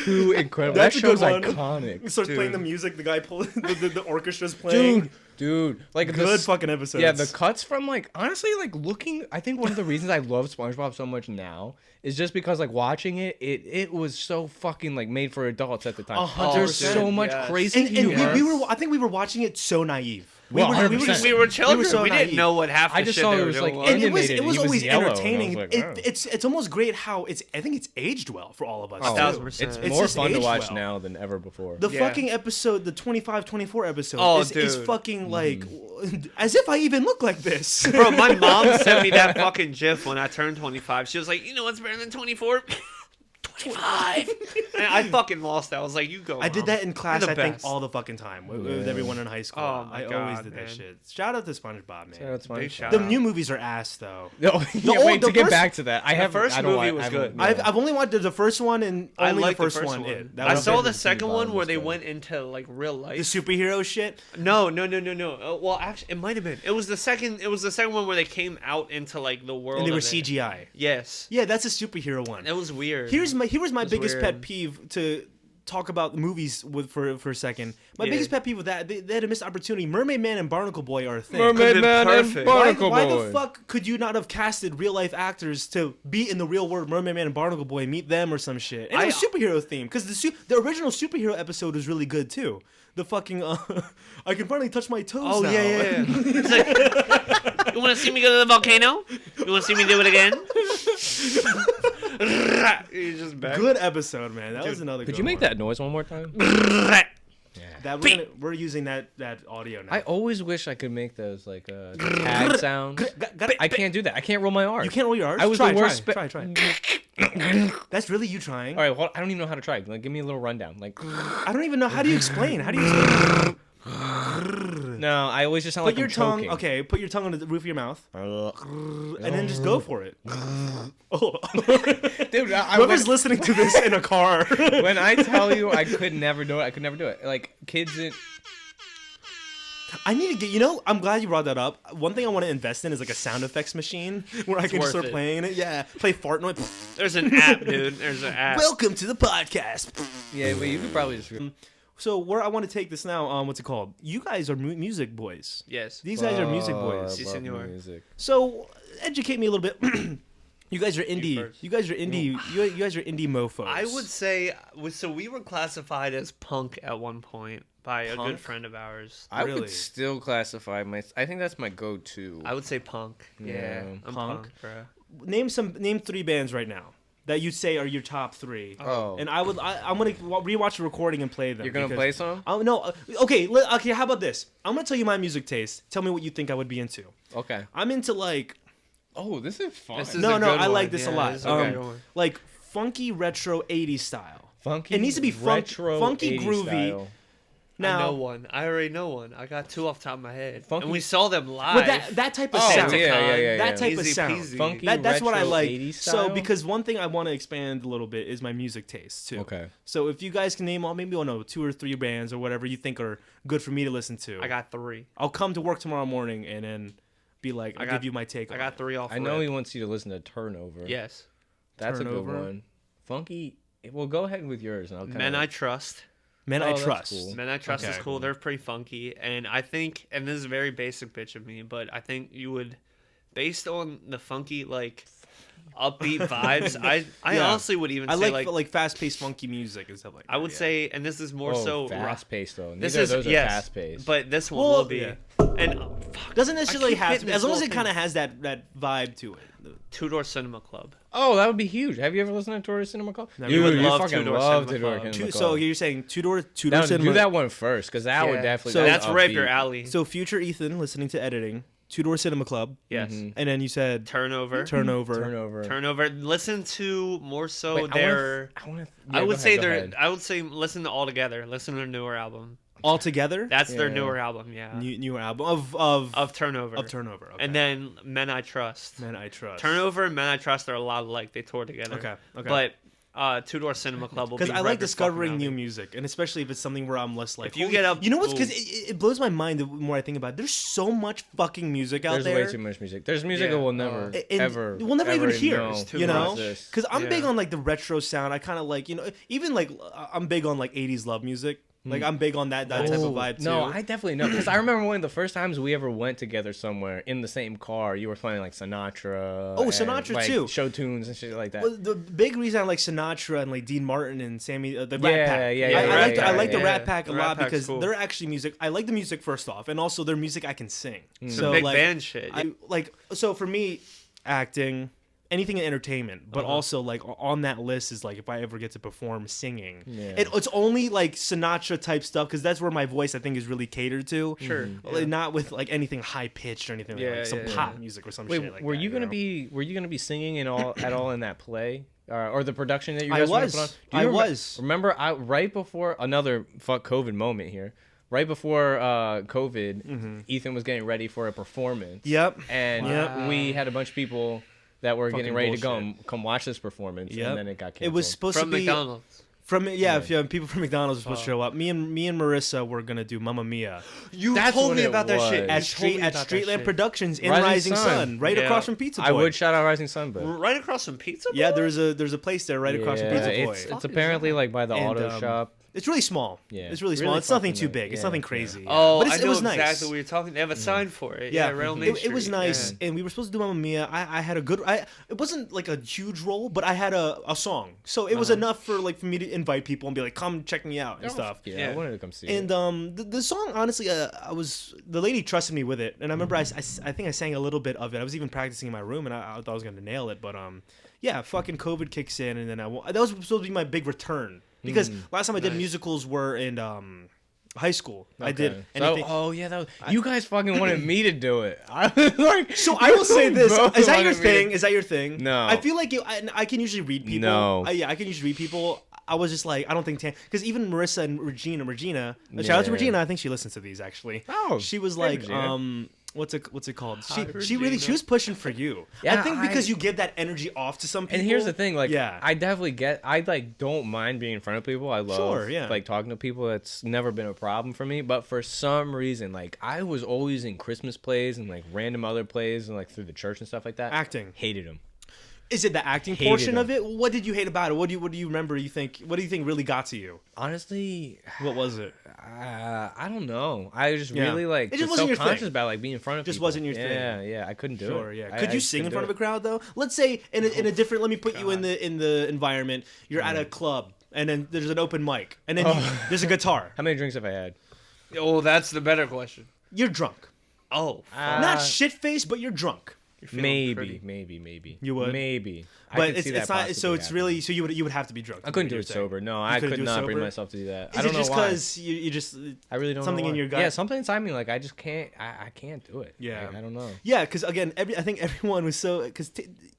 too incredible. That's That a good show's one. iconic. He starts playing Dude. the music. The guy pulling the orchestra's playing. Dude, like Good fucking episodes. Yeah, the cuts from like honestly like looking. I think one of the reasons I love SpongeBob so much now is just because like watching it was so fucking like made for adults at the time. 100%. There's so much Yes. crazy and humor. I think we were watching it so naive. Well, 100%. We were children. so We naive. didn't know what half the I just shit saw they it were was, doing like, was. And it was animated, he was always yellow, and I was entertaining. like, oh. It's almost great how I think it's aged well for all of us. Oh, too. 1000%. it's It's more just fun to aged watch well. now than ever before. The Yeah. fucking episode, the 25-24 episode, Oh, is dude. fucking like as if I even look like this. Bro, my mom sent me that fucking gif when I turned 25. She was like, you know what's better than 24? 25. And I fucking lost that. I was like, you go, I did Mom. that in class, You're I the think, best. all the fucking time with Yeah. everyone in high school. Oh my I always God, did man. that shit. Shout out to SpongeBob, man. Shout out to Big SpongeBob. shout The out. new movies are ass, though. No, yeah, old- wait the to get first- back to that. I have first I don't movie wa- was I don't- good. yeah. I've only watched the first one and I only like the first one. one. I was saw my the favorite. second one where they good. went into like real The life. superhero shit. No. Well, actually, it might have been. It was the second. It was the second one where they came out into like the world. And they were of it. CGI. Yes. Yeah, that's a superhero one. It was weird. Here was my It's biggest pet weird. peeve to talk about movies with for a second. My Yeah. biggest pet peeve with that they had a missed opportunity. Mermaid Man and Barnacle Boy are a thing. Mermaid been Man and perfect. Barnacle why Boy. the fuck could you not have casted real life actors to be in the real world Mermaid Man and Barnacle Boy, meet them or some shit? And it was superhero theme because the original superhero episode was really good too. The fucking I can finally touch my toes Oh now. yeah. It's like, you want to see me go to the volcano? You want to see me do it again? You're just back. Good episode, man. That was another. Could good you make one. that noise one more time? That we're using that audio now. I always wish I could make those like tag sounds. I can't do that. I can't roll my R's. You can't roll your R's. I was try, the worst. Try. That's really you trying. All right, well, I don't even know how to try. Like, give me a little rundown. Like, I don't even know. How do you explain? How do you explain? no, I always just sound Put like your I'm tongue. choking. Okay, put your tongue on the roof of your mouth, and then just go for it. Oh, Dude, whoever's listening to this in a car. when I tell you I could never do it, I could never do it. Like kids in. I need to get. You know, I'm glad you brought that up. One thing I want to invest in is like a sound effects machine where I can worth start it. playing it. Yeah, play fart noise. There's an app, dude. There's an app. Welcome to the podcast. Yeah, but you could probably just. So where I want to take this now, what's it called? You guys are music boys. Yes. These guys are music boys. Si, senor. Music. So educate me a little bit. You guys are indie. first. You guys are indie. You guys are indie mofos. I would say so. We were classified as punk at one point by a Punk? good friend of ours. I Really? would still classify I think that's my go-to. I would say punk. Yeah, Yeah. I'm Punk? punk, bro. Name 3 bands right now that you'd say are your top 3. Oh. And I'm gonna rewatch the recording and play them. You're gonna because- play some? Oh no. Okay. Okay. How about this? I'm gonna tell you my music taste. Tell me what you think I would be into. Okay. I'm into like Oh, this is fun. This is no. a good I one. like this a Yeah, lot. this is a good one. Like funky retro 80s style. Funky. It needs to be retro funky 80s groovy. style. Now I know one. I already know one. I got 2 off the top of my head. Funky- And we saw them live. but that type of Oh, sound. yeah. That type of Easy sound. peasy. Funky That's what I retro like. 80s So style? because one thing I want to expand a little bit is my music taste too. Okay. So if you guys can name all maybe 2 or 3 bands or whatever you think are good for me to listen to, I got 3. I'll come to work tomorrow morning and then be like, I'll give you my take. I on got it. 3 off. I know rip. he wants you to listen to Turnover. Yes. That's a Turnover. good one. Funky. Well, go ahead with yours, and I'll kind Men I Trust. Men Oh, I that's Trust. cool. Men I Trust is Okay. cool. They're pretty funky. And I think, and this is a very basic bitch of me, but I think you would, based on the funky, like, upbeat vibes, I Yeah. honestly would even I say, like fast-paced funky music and stuff like that. I would yeah. say, and this is more so fast paced though. This Neither is of those yes, are fast paced. but this one Well, will be. yeah. And doesn't necessarily keep have hitting to, as this long as whole it kind of thing. has that vibe to it. Two Door Cinema Club. oh, that would be huge. Have you ever listened to Tourist Cinema Club? Never. You would you love fucking Two-Door love Cinema Two-Door Club. Cinema So Club. you're saying two door Now, cinema. do that one first, because that would Yeah. definitely. So- that's That's right up your upbeat. alley. So future Ethan listening to editing, 2 Door Cinema Club, Yes. Mhm. and then you said Turnover. Turnover. Turnover. Listen to more so Wait, their. I would say their. their. I would say listen to All Together. Listen to their newer album. All together. That's their Yeah. newer album. Yeah. Newer album of Turnover. Turnover. Okay. And then Men I Trust. Men I Trust. Turnover and Men I Trust are a lot alike. They tour together. Okay. But Two Door Cinema Club will be because I right like before discovering fucking new Audi. music, and especially if it's something where I'm less like. If you holy- get up- you know what's because Ooh. it blows my mind the more I think about it. There's so much fucking music out There's there. way too much music. There's music Yeah. that we'll never, And ever, we'll never even ever hear, know too you know, exists. because I'm big Yeah. on like the retro sound. I kind of like, even like I'm big on like 80s love music. Like I'm big on that type of Oh, vibe too. No, I definitely know because I remember one of the first times we ever went together somewhere in the same car. You were playing like Sinatra. Oh, and, Sinatra, like, too. Show tunes and shit like that. Well, the big reason I like Sinatra and like Dean Martin and Sammy, the Yeah, Rat Pack. yeah, yeah, I like yeah, the yeah. Rat Pack a The Rat lot Pack's because cool. they're actually music. I like the music first off, and also their music I can sing. Some So big like, band shit. so for me, acting, anything in entertainment, but also like on that list is like if I ever get to perform singing, Yeah. it's only like Sinatra type stuff because that's where my voice I think is really catered to. Sure. Like, not with like anything high pitched or anything like, Yeah, some yeah, pop yeah. music or some Wait, shit like were that. you gonna know? be singing in all at all in that play or the production that you I guys were gonna was. put on? I remember, was. Remember, right before another fuck COVID moment here. Right before COVID, Ethan was getting ready for a performance. Yep. And Yep. we had a bunch of people that were Fucking getting ready bullshit. to come watch this performance, Yep. and then it got canceled. It was supposed From to be McDonald's. from if people from McDonald's were supposed to show up. Me and Marissa were gonna do Mamma Mia You That's told what me it about that shit. was. You at told me about that Streetland shit. Productions in Rising Rising Sun. Sun, right Yeah. across from Pizza Boy. I would shout out Rising Sun, but Right across from Pizza Boy? Yeah, there's a place there right across from Pizza Boy. it's apparently like by the And, auto shop. It's really small. Yeah. It's really small. Really It's nothing fucking too big. It's yeah, nothing yeah. crazy. yeah. Oh, but I it know was exactly nice. what you're talking. They have a sign for it. Yeah, Rail Main it was Street. nice, Yeah. and we were supposed to do Mamma Mia. I had a good. It wasn't like a huge role, but I had a song, so it was enough for me to invite people and be like, "Come check me out" and stuff. Yeah, Yeah. I wanted to come see And it. the song honestly, the lady trusted me with it, and I remember I think I sang a little bit of it. I was even practicing in my room, and I thought I was gonna nail it, but yeah, fucking COVID kicks in, and then that was supposed to be my big return because last time I did musicals were in high school. I did Okay. anything. Yeah, that was, you guys fucking wanted me to do it. I was like, So I will say this: both is that your wanted me to- thing? Is that your thing? No. I feel like I can usually read people. No. Yeah, I can usually read people. I was just like, I don't think because even Marissa and Regina, shout out to Yeah. Regina. I think she listens to these actually. Oh, she was hey, like, Regina. what's it called? Hi, She was pushing for you. I Yeah, think because I- you give that energy off to some people. And here's the thing, like, yeah. I definitely I don't mind being in front of people. I love, Sure, yeah. like, talking to people. It's never been a problem for me. But for some reason, like, I was always in Christmas plays and, like, random other plays and, like, through the church and stuff like that. Acting. Hated them. Is it the acting Hated portion them. of it? What did you hate about it? What do you remember? What do you think really got to you? Honestly, What was it? I don't know. I was just Yeah. really, like, It just wasn't your self-conscious thing. about, like, being in front of Just people. wasn't your thing. Yeah, I couldn't do it. Sure, yeah. I- Could I you just sing in couldn't front of do a crowd though? Let's say in a different. Let me put you in the environment. You're at a club, and then there's an open mic, and then there's a guitar. How many drinks have I had? Oh, that's the better question. You're drunk, Oh, not shit faced, but you're drunk. you're feeling Maybe, pretty. maybe. You would? Maybe. I But could see that it's not. So possibly it's happening. really. So you would have to be drunk. I couldn't do it sober. No, I couldn't could do it not bring sober? myself to do that. Is I don't it know just why. because you just? I really don't something know in why. your gut? Yeah, something inside me, like I just can't. I can't do it. Yeah. Like, I don't know. Yeah, because again, I think everyone was so because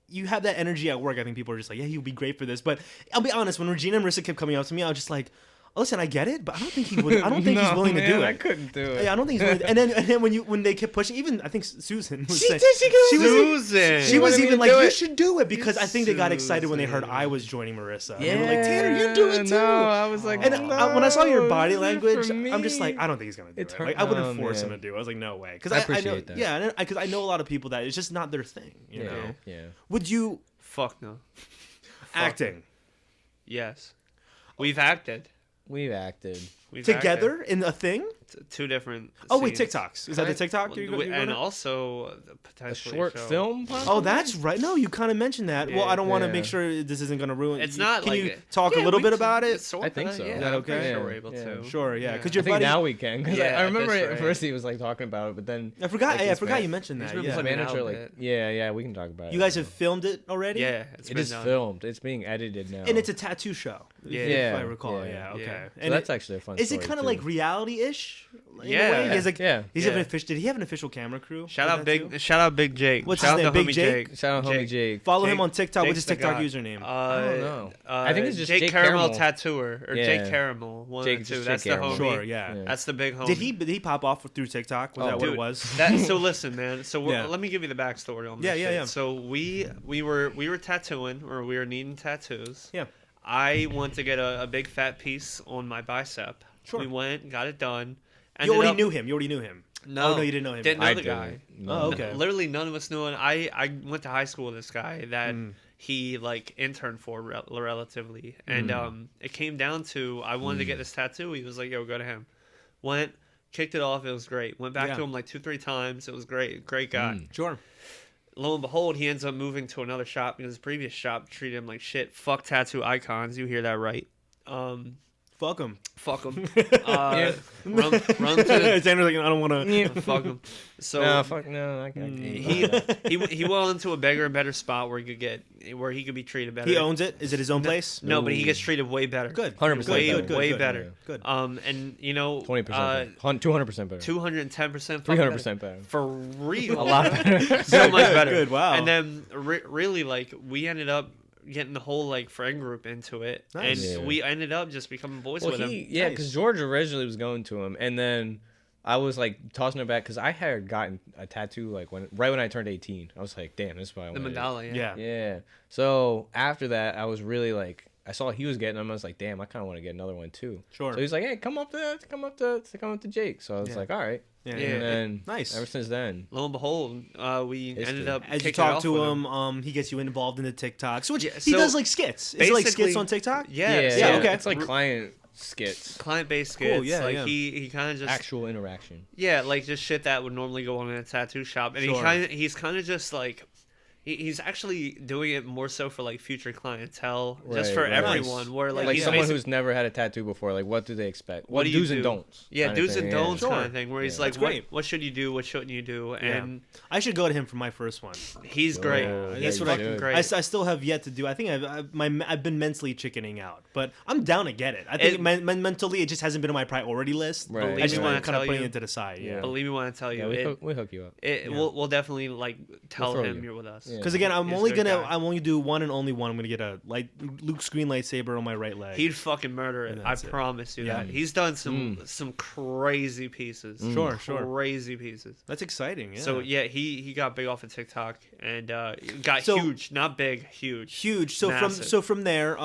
you have that energy at work. I think people are just like, yeah, he would be great for this. But I'll be honest, when Regina and Marissa kept coming up to me, I was just like, listen, I get it, but I don't think he would. I don't think he's No, willing to do man, it. I couldn't do it. Yeah, I don't think he's willing. And then when they kept pushing, even I think Susan was saying She was. Susan. she was wanted me even to like, do you it. should do it because I think they got excited when they heard Susan. I was joining Marissa. Yeah, They were like, Tanner, you do it too. No, I was like, And when I saw your no, body this is language, for I'm just like, me. I don't think he's gonna do It it. turned- Like, I wouldn't oh, force him to man. do it. I was like, no way, because I I know, appreciate that. yeah, because I know a lot of people that it's just not their thing. You know, Yeah. would you Fuck no. acting Yes. We've acted. We've acted. We've together in a thing? acted. Two different. Oh wait, scenes. TikToks. Is that the TikTok? you're And gonna- also A potentially short show. film. Oh, possibly? that's right. No, you kind of mentioned that. Well, Yeah. I don't want to Yeah. make sure this isn't going to ruin. It's not Can like you talk a Yeah, little we bit can- about it? sort I think of, so. Yeah, Is that I'm pretty okay? sure Yeah, we're able yeah. to. Sure, yeah, because I your think buddy. now we can. Cause Yeah, I at remember this at rate. first he was like talking about it, but then I forgot. like, I his forgot man- you mentioned He's that. been Yeah. his playing manager, out like, bit. yeah, we can talk about it. You guys have filmed it already. Yeah, it's It been is done. filmed. It's being edited now. And it's a tattoo show. Yeah. if I Yeah, recall. yeah, Yeah. Okay. yeah. So And that's actually a fun. is it story, kind of too. like reality-ish? In Yeah. A way? He has like, Yeah. He's Yeah. an official. Did he have an official camera crew? Shout for out that too? Shout out Big Jake. What's Shout his out name? to Big homie Jake? Shout out, homie Jake. Follow Jake- him on TikTok. What's Jake's his the TikTok guy. username? I don't know. I think it's just Jake Jake Caramel Caramel. Tattooer or Yeah. Jake Caramel. One Jake- of the two. just That's Jake the Caramel. homie. Sure. Yeah. Yeah. That's the big homie. Did he pop off through TikTok? Was Oh, that what Dude, it was? so listen, man. So Yeah. let me give you the backstory on this. Yeah, yeah, shit. yeah. So we were tattooing, or we were needing tattoos. Yeah. I want to get a big fat piece on my bicep. Sure. We went, got it done. You already knew him. You already knew him. No, Oh, no, you didn't know him. Didn't know I the guy. didn't. Oh, okay. Literally, none of us knew him. I went to high school with this guy that he like interned for relatively, and it came down to I wanted to get this tattoo. He was like, "Yo, go to him." Went, kicked it off. It was great. Went back to him like 2-3 times. It was great. Great guy. Sure. Lo and behold, he ends up moving to another shop because his previous shop treated him like shit. Fuck tattoo icons. You hear that right? Fuck him. Fuck him. Run to Xander's like, I don't want to. fuck him. So No, fuck no. I can't. he went into a bigger and better spot where he could be treated better. He owns it. Is it his own place? No, but he gets treated way better. Good. 100% Way, better. way good. better. Good. And you know, 20%, 200% better. 210%, 300% better. for real. A lot better. So much better. Good, wow. And then really, like, we ended up getting the whole like friend group into it, Nice. and Yeah. we ended up just becoming boys with him. Yeah, because Nice. George originally was going to him, and then I was like tossing it back because I had gotten a tattoo like right when I turned 18. I was like, damn, this is what I The want. mandala, yeah. Yeah. So after that, I was really like, I saw he was getting them. I was like, damn, I kind of want to get another one too. Sure. So he's like, hey, come up to Jake. So I was Yeah. like, all right. Yeah. And then Nice. ever since then. Lo and behold, we History. ended up As you kicking it talk off to with him, he gets you involved in the TikToks, which Yeah, he so does like skits. Is it like skits basically- on TikTok? Yeah, Yeah, okay. It's like client skits, client-based Cool, skits. yeah, like yeah. he kind of just actual interaction. yeah, like just shit that would normally go on in a tattoo shop, and Sure. he's kind of just like. He's actually doing it more so for like future clientele, just Right, for right. everyone. Nice. Where like, Like he's someone basic- who's never had a tattoo before, like what do they expect? What do you do's and do? don'ts? yeah, kind of do's and thing, don'ts Sure. kind of thing. Where he's Yeah. like, That's great. what should you do? What shouldn't you do? And I should go to him for my first one. he's great. Oh, He's That's what I fucking should. great. I still have yet to do. I think I've been mentally chickening out, but I'm down to get it. I think mentally it just hasn't been on my priority list. Right. Believe I just me want when to kind of I put tell it you- into the side. Yeah. Yeah. Believe me when I tell you, Yeah, we hook you up. we'll definitely like tell throw him you. you're with us. Yeah. Because again, I'm He's a only good gonna guy. I'm only do one and only one. I'm gonna get a Luke's green lightsaber on my right leg. He'd fucking murder it. And I that's it. promise you Yeah. that. He's done some crazy pieces. Sure. Crazy pieces. That's exciting. Yeah. So yeah, he got big off of TikTok and got So- huge, not big, huge. huge. So Massive. from there,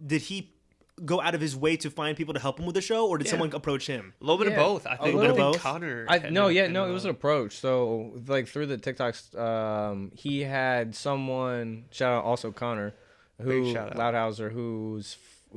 did he go out of his way to find people to help him with the show, or did Yeah. someone approach him? A little bit of Yeah, both. I a think, little bit of both. Connor. It ended was an up- approach. So like through the TikToks, he had someone shout out also Connor, who Big shout out. Loudhauser,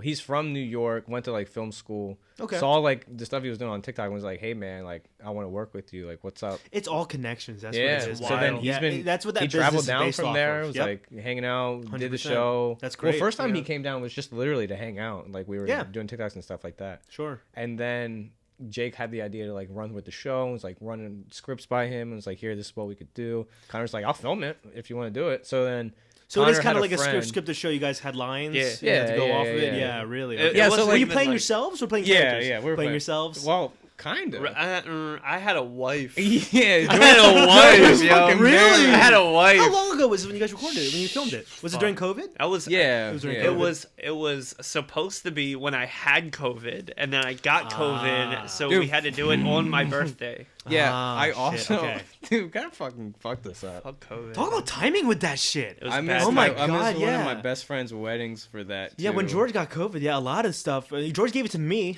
he's from New York, went to like film school. Okay. Saw like the stuff he was doing on TikTok and was like, hey man, like I want to work with you. Like what's up? It's all connections. That's Yeah. what it is. So then Wild. he's been. That's what that he business traveled is down based from off there. of. Was Yep. like hanging out, did the 100%. show. That's Well, great. first time he Yeah. came down was just literally to hang out. Like we were Yeah. doing TikToks and stuff like that. Sure. And then Jake had the idea to like run with the show and was like running scripts by him and was like, here, this is what we could do. Connor's like, I'll film it if you want to do it. So then So it Connor is kind had of like a friend- scripted show. You guys had lines. Yeah. You had to go Yeah, off yeah, of it. yeah. Yeah, really. It- Okay. Yeah, it so, wasn't like- Were you even, playing like- yourselves or playing Yeah, characters? yeah, we were playing playing- yourselves. Well, kind of. I had a wife. Yeah, I had a wife, yo. Fucking Really? I had a wife. How long ago was it when you guys recorded it? When you filmed it? Was it during COVID? I was Yeah, It was during yeah. COVID. it was supposed to be when I had COVID, and then I got COVID, so Dude. we had to do it on my birthday. Yeah, Ah, I shit, also, okay. dude, kind of fucking fucked this up. Fuck COVID. Talk about timing with that shit. It was I bad. missed, Oh my I missed God, one yeah. of my best friend's weddings for that. Yeah, when too. George got COVID, yeah, a lot of stuff. George gave it to me.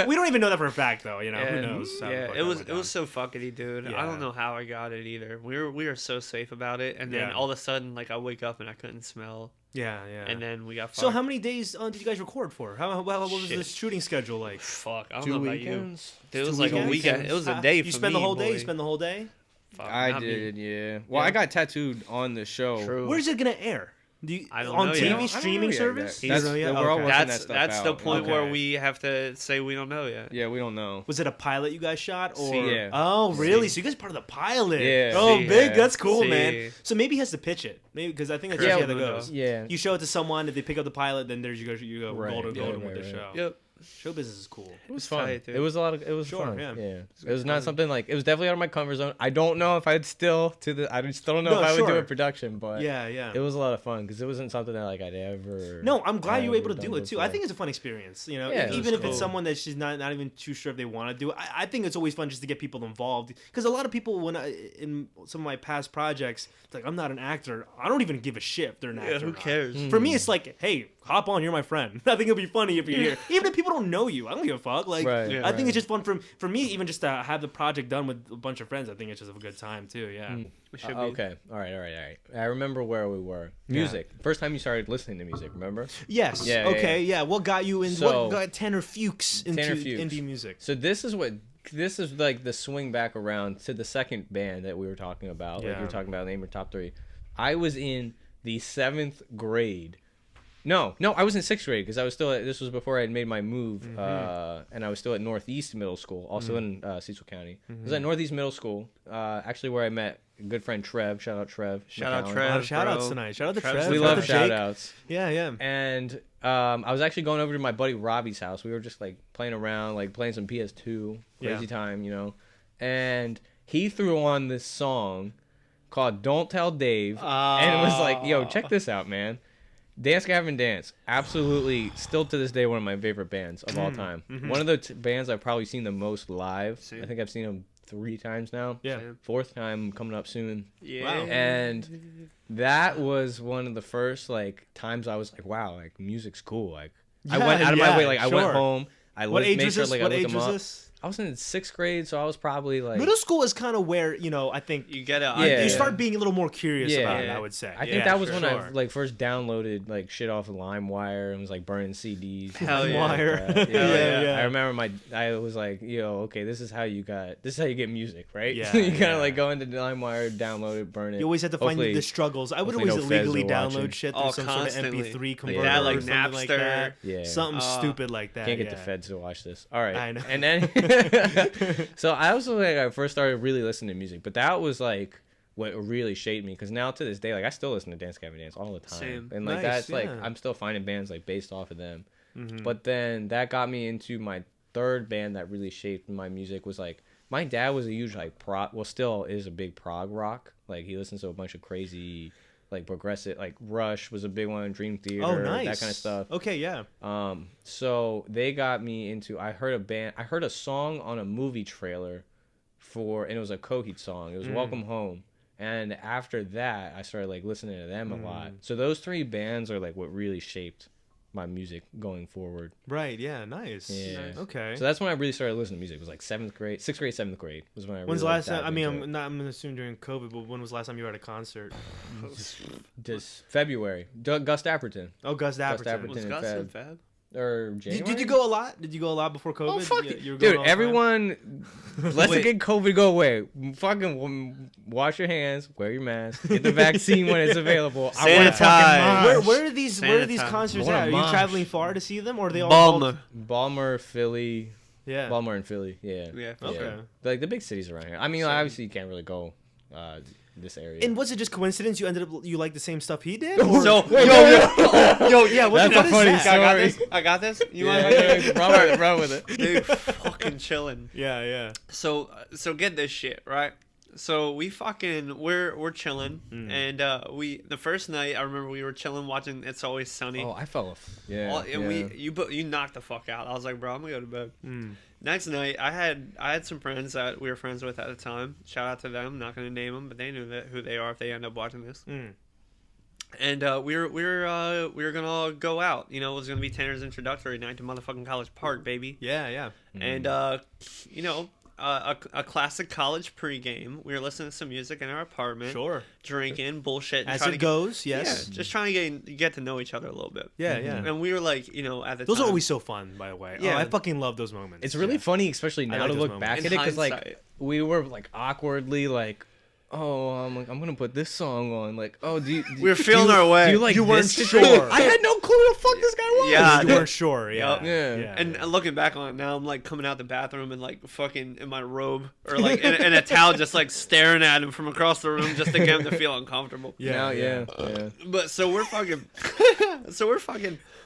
We don't even know that for a fact, though. You know, who knows? how the Yeah, fuck it that was went it was so fuckety, dude. I Yeah. don't know how I got it either. We were so safe about it, and then Yeah. all of a sudden, like I wake up and I couldn't smell, down. Yeah. and then we got fucked. So how many days did you guys record for? What was Shit. the shooting schedule like? Fuck, I don't 2 know about you. weekends. Dude, it was Two like a weekends? weekend. It was a day. You for spend the me, whole day. boy. You spend the whole day. Fuck, I not me. did, yeah. Well, Yeah. I got tattooed on the show. True. Where's it gonna air? I don't on know TV yet. I don't streaming know yet. service? That's- You don't know yet? we're all Okay. working that That's stuff that's the out. point Okay. where we have to say we don't know yet. Yeah, we don't know. Was it a pilot you guys shot or? See. Yeah. Oh, really? See. So you guys are part of the pilot? Yeah. Oh, See. big. Yeah. That's cool, See. man. So maybe he has to pitch it. Maybe because I think that's Yeah, usually how that we'll goes. Yeah. You show it to someone. If they pick up the pilot, then there's you go Right, golden yeah, with right, the right. show. Yep. Show business is cool. It was It's fun. tight, dude. It was it was Sure, fun. yeah. It good was not fun. something like, it was definitely out of my comfort zone. I don't know if I'd still I still don't know No, if I would do sure. a production, but Yeah, yeah. it was a lot of fun because it wasn't something that like I'd ever. No, I'm glad you were able to ever do done it too. I before. think it's a fun experience. You know, Yeah, it even was if it's cool. someone that's just not even too sure if they want to do it. I think it's always fun just to get people involved because a lot of people in some of my past projects, it's like I'm not an actor. I don't even give a shit if they're an actor. Yeah, or who not. cares? For me, it's like, hey, hop on. You're my friend. I think it'll be funny if you're here. Even if people don't know you, I don't give a fuck. Like, Right, Yeah. I think it's just fun for me, even just to have the project done with a bunch of friends. I think it's just a good time too. Yeah. We should be. Okay. All right. I remember where we were. Music. First time you started listening to music, remember? Yes. Yeah, Okay. Yeah. What got you in? So- what got Tanner Fuchs into Tanner Fuchs. indie music? So this is like the swing back around to the second band that we were talking about. Like Yeah. you were talking about, name your top 3. I was in the 7th grade. No, I was in 6th grade because I was still this was before I had made my move, and I was still at Northeast Middle School, also in Cecil County. I was at Northeast Middle School, actually where I met a good friend Trev. Shout out Trev. Shout out McAllen. Trev. Shout outs bro. tonight. Shout out to Trev's- Trev. We Shout out love to Jake. shout outs. Yeah. Yeah. And I was actually going over to my buddy Robbie's house. We were just like playing around, like playing some PS2, crazy time, you know. And he threw on this song called "Don't Tell Dave," and it was like, "Yo, check this out, man." Dance Gavin Dance, absolutely, still to this day, one of my favorite bands of all time. One of the bands I've probably seen the most live. Same. I think I've seen them 3 times now. Yeah. 4th time coming up soon. Yeah. Wow. And that was one of the first like times I was like, wow, like music's cool. Like I went out of my way. Like I went sure. home. I What age made was sure this? like I What looked age them was up. this? I was in 6th grade, so I was probably like Middle school is kind of where I think You get it. Yeah. you start being a little more curious Yeah. about it. I would say. I think Yeah, that was sure. when I like first downloaded like shit off of LimeWire and was like burning CDs. Hell and yeah. shit like LimeWire. that. Yeah, yeah. I remember I was like, yo, okay, this is how you get music, right? Yeah, So you gotta yeah. like go into LimeWire, download it, burn it. You always had to find Hopefully- the struggles. I would hopefully always no feds illegally are watching. download shit through Oh, some constantly. sort of MP3 converter Yeah, like or something like Napster. that. Yeah. Something stupid like that. Can't get yeah. the feds to watch this. All right. I know. And then, so I was like, I first started really listening to music, but that was like what really shaped me. Because now to this day, like I still listen to Dance Gavin Dance all the time, Same. and like Nice, that's like yeah. I'm still finding bands like based off of them. Mhm. But then that got me into my third band that really shaped my music was like my dad was a huge like prog, well still is a big prog rock. Like he listens to a bunch of crazy like progressive, like Rush was a big one, Dream Theater, Oh, nice. that kind of stuff. Okay, yeah. So they got me into. I heard a song on a movie trailer and it was a Coheed song. It was Welcome Home. And after that, I started like listening to them a lot. So those 3 bands are like what really shaped my music going forward. Right. Yeah. Nice. Yeah. Nice. Okay. So that's when I really started listening to music. It was like 7th grade, 6th grade, 7th grade was when I. When's the really, last time? dived I mean, into it. I'm gonna assume during COVID, but when was the last time you were at a concert? Just February. Gus Dapperton Oh, Gus Dapperton. Dapperton. Was in Gus Feb. in Feb? or January. Did you go a lot? Did you go a lot before COVID? Oh fuck You- it. you were going Dude, all the time? everyone, let's Wait. get COVID go away. Fucking wash your hands, wear your mask, get the vaccine when it's available. I want to Sanitize. fucking mosh. Where are these Sanitize. concerts I wanna at? Are you mosh. traveling far to see them, or are they all? Balmer. Balmer, Philly, Yeah. Balmer and Philly. Yeah. Yeah. Okay. Like the big cities around here. I mean, obviously you can't really go this area. And was it just coincidence you ended up you like the same stuff he did? So, Or- yo, yeah. What, That's what a is funny that? story. I got this. You yeah, want to yeah, run with it, run with it. Dude, fucking chilling. Yeah, yeah. So get this shit right. So we're chilling, and the first night I remember we were chilling watching It's Always Sunny. Oh, I fell off. Yeah. And yeah. you knocked the fuck out. I was like, bro, I'm gonna go to bed. Mm. Next night, I had some friends that we were friends with at the time. Shout out to them. Not gonna name them, but they knew who they are if they end up watching this. Mm. And we were gonna go out. You know, it was gonna be Tanner's introductory night to motherfucking College Park, baby. Yeah, yeah. And you know, a classic college pregame. We were listening to some music in our apartment, Sure. drinking, bullshit, and As trying it to goes, yeah, yes. just trying to get to know each other a little bit. Yeah, yeah. And we were like, you know, at the Those time, are always so fun, by the way. Yeah. Oh, I fucking love those moments. It's really Yeah. funny, especially now like to those look moments. back In at it, because like hindsight. we were like awkwardly like, oh, I'm gonna put this song on. Like, oh, do you? We were feeling our way. Do you like You weren't this sure. situation? I had no clue who the fuck this guy was. Yeah. You weren't sure, yeah. Yup. Yeah. And looking back on it now, I'm like coming out the bathroom and like fucking in my robe or like in a towel, just like staring at him from across the room just to get him to feel uncomfortable. Yeah, yeah. But so we're fucking,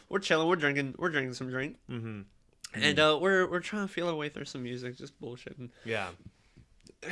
we're chilling, we're drinking some drink, Mm-hmm. and we're trying to feel our way through some music, just bullshitting. Yeah.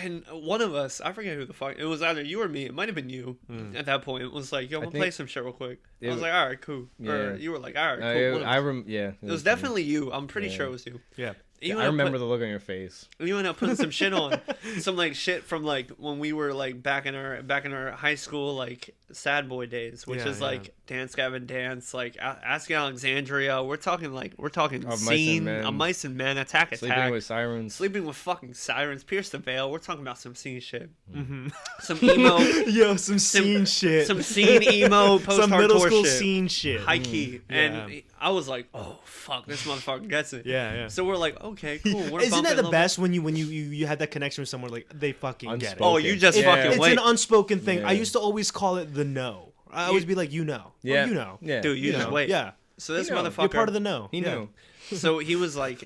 And one of us, I forget who the fuck, it was either you or me. It might have been you at that point. It was like, yo, I'm gonna think play some shit real quick. I it was like, all right, cool. Or Yeah. you were like, all right, cool. One of us. Yeah. It was definitely you. I'm pretty Yeah. sure it was you. Yeah. You I ended up remember the look on your face. You ended up putting some shit on, some like shit from like when we were like back in our high school like sad boy days, which Yeah, is yeah. like Dance Gavin Dance, like Asking Alexandria. We're talking Of Scene, Mice and Men. a Mice and Men, Attack. Sleeping with Sirens. Sleeping with fucking Sirens, Pierce the Veil. We're talking about some scene shit. Mm-hmm. Some emo. Yo, some scene shit. Some scene emo post Some middle hardcore school shit. scene shit. High key. Yeah. And I was like, oh fuck, this motherfucker gets it. Yeah, yeah. So we're like, okay, cool. We're Isn't bumping that a the little best when you have that connection with someone, like they fucking get it? Oh, you just Yeah. fucking It's wait. an unspoken thing. Yeah. I used to always call it the no. I always be like, you know. Yeah. Oh, you know. Yeah. Dude, you just know. wait. Yeah. So this You know, motherfucker. You're part of the no. He Yeah. knew. So he was like,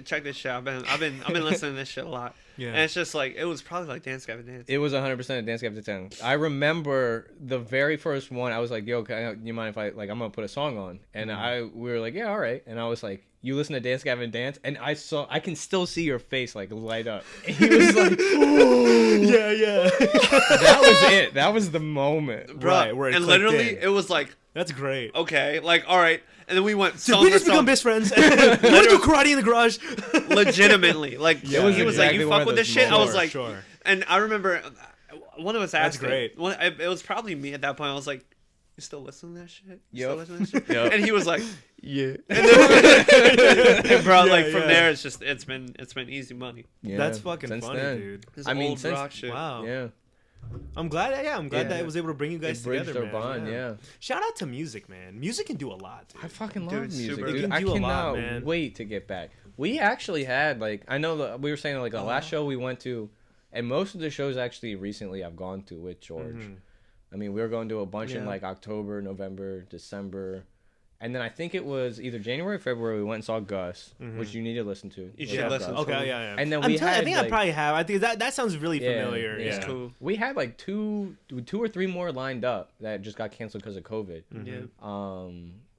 check this shit. I've been listening to this shit a lot. Yeah. And it's just like, it was probably like Dance Gavin Dance. It was 100% a Dance Gavin Dance. I remember the very first one. I was like, "Yo, you mind if I'm gonna put a song on?" And we were like, "Yeah, all right." And I was like, "You listen to Dance Gavin Dance?" And I can still see your face like light up. And he was like, Yeah, yeah. "That was it. That was the moment." Bruh. Right, where it and clicked literally, in. it was like, That's great. okay, like, all right. And then we went Did song we for just become song. best friends? You want to do karate in the garage? Legitimately. Like, It was he was like, exactly you one fuck of with this those shit? I was moments. like, Sure. and I remember one of us asked great. it was probably me at that point. I was like, you still listen to that shit? You still Yep. listen to that shit? Yep. And he was like, yeah. And bro, Yeah, like from yeah. there, it's been easy money. Yeah, That's fucking since funny, then. dude. This I mean, old since- rock shit. Wow. Yeah, I'm glad. Yeah, I'm glad Yeah. that I was able to bring you guys it bridged together, our man. bond. Yeah. Shout out to music, man. Music can do a lot, dude. I fucking love Dude, music, super. dude. It can I do a lot, cannot man. wait to get back. We actually had I know that we were saying the last show we went to, and most of the shows actually recently I've gone to with George. I mean, we were going to a bunch in Yeah. like October, November, December, and then I think it was either January or February we went and saw Gus, which you need to listen to. You Look should up listen Gus. to Okay, yeah, yeah. And then I'm we telling you, I had, think like- I probably have. I think that sounds really Yeah, familiar. yeah. Yeah. It's cool. We had like two or three more lined up that just got canceled because of COVID. Yeah.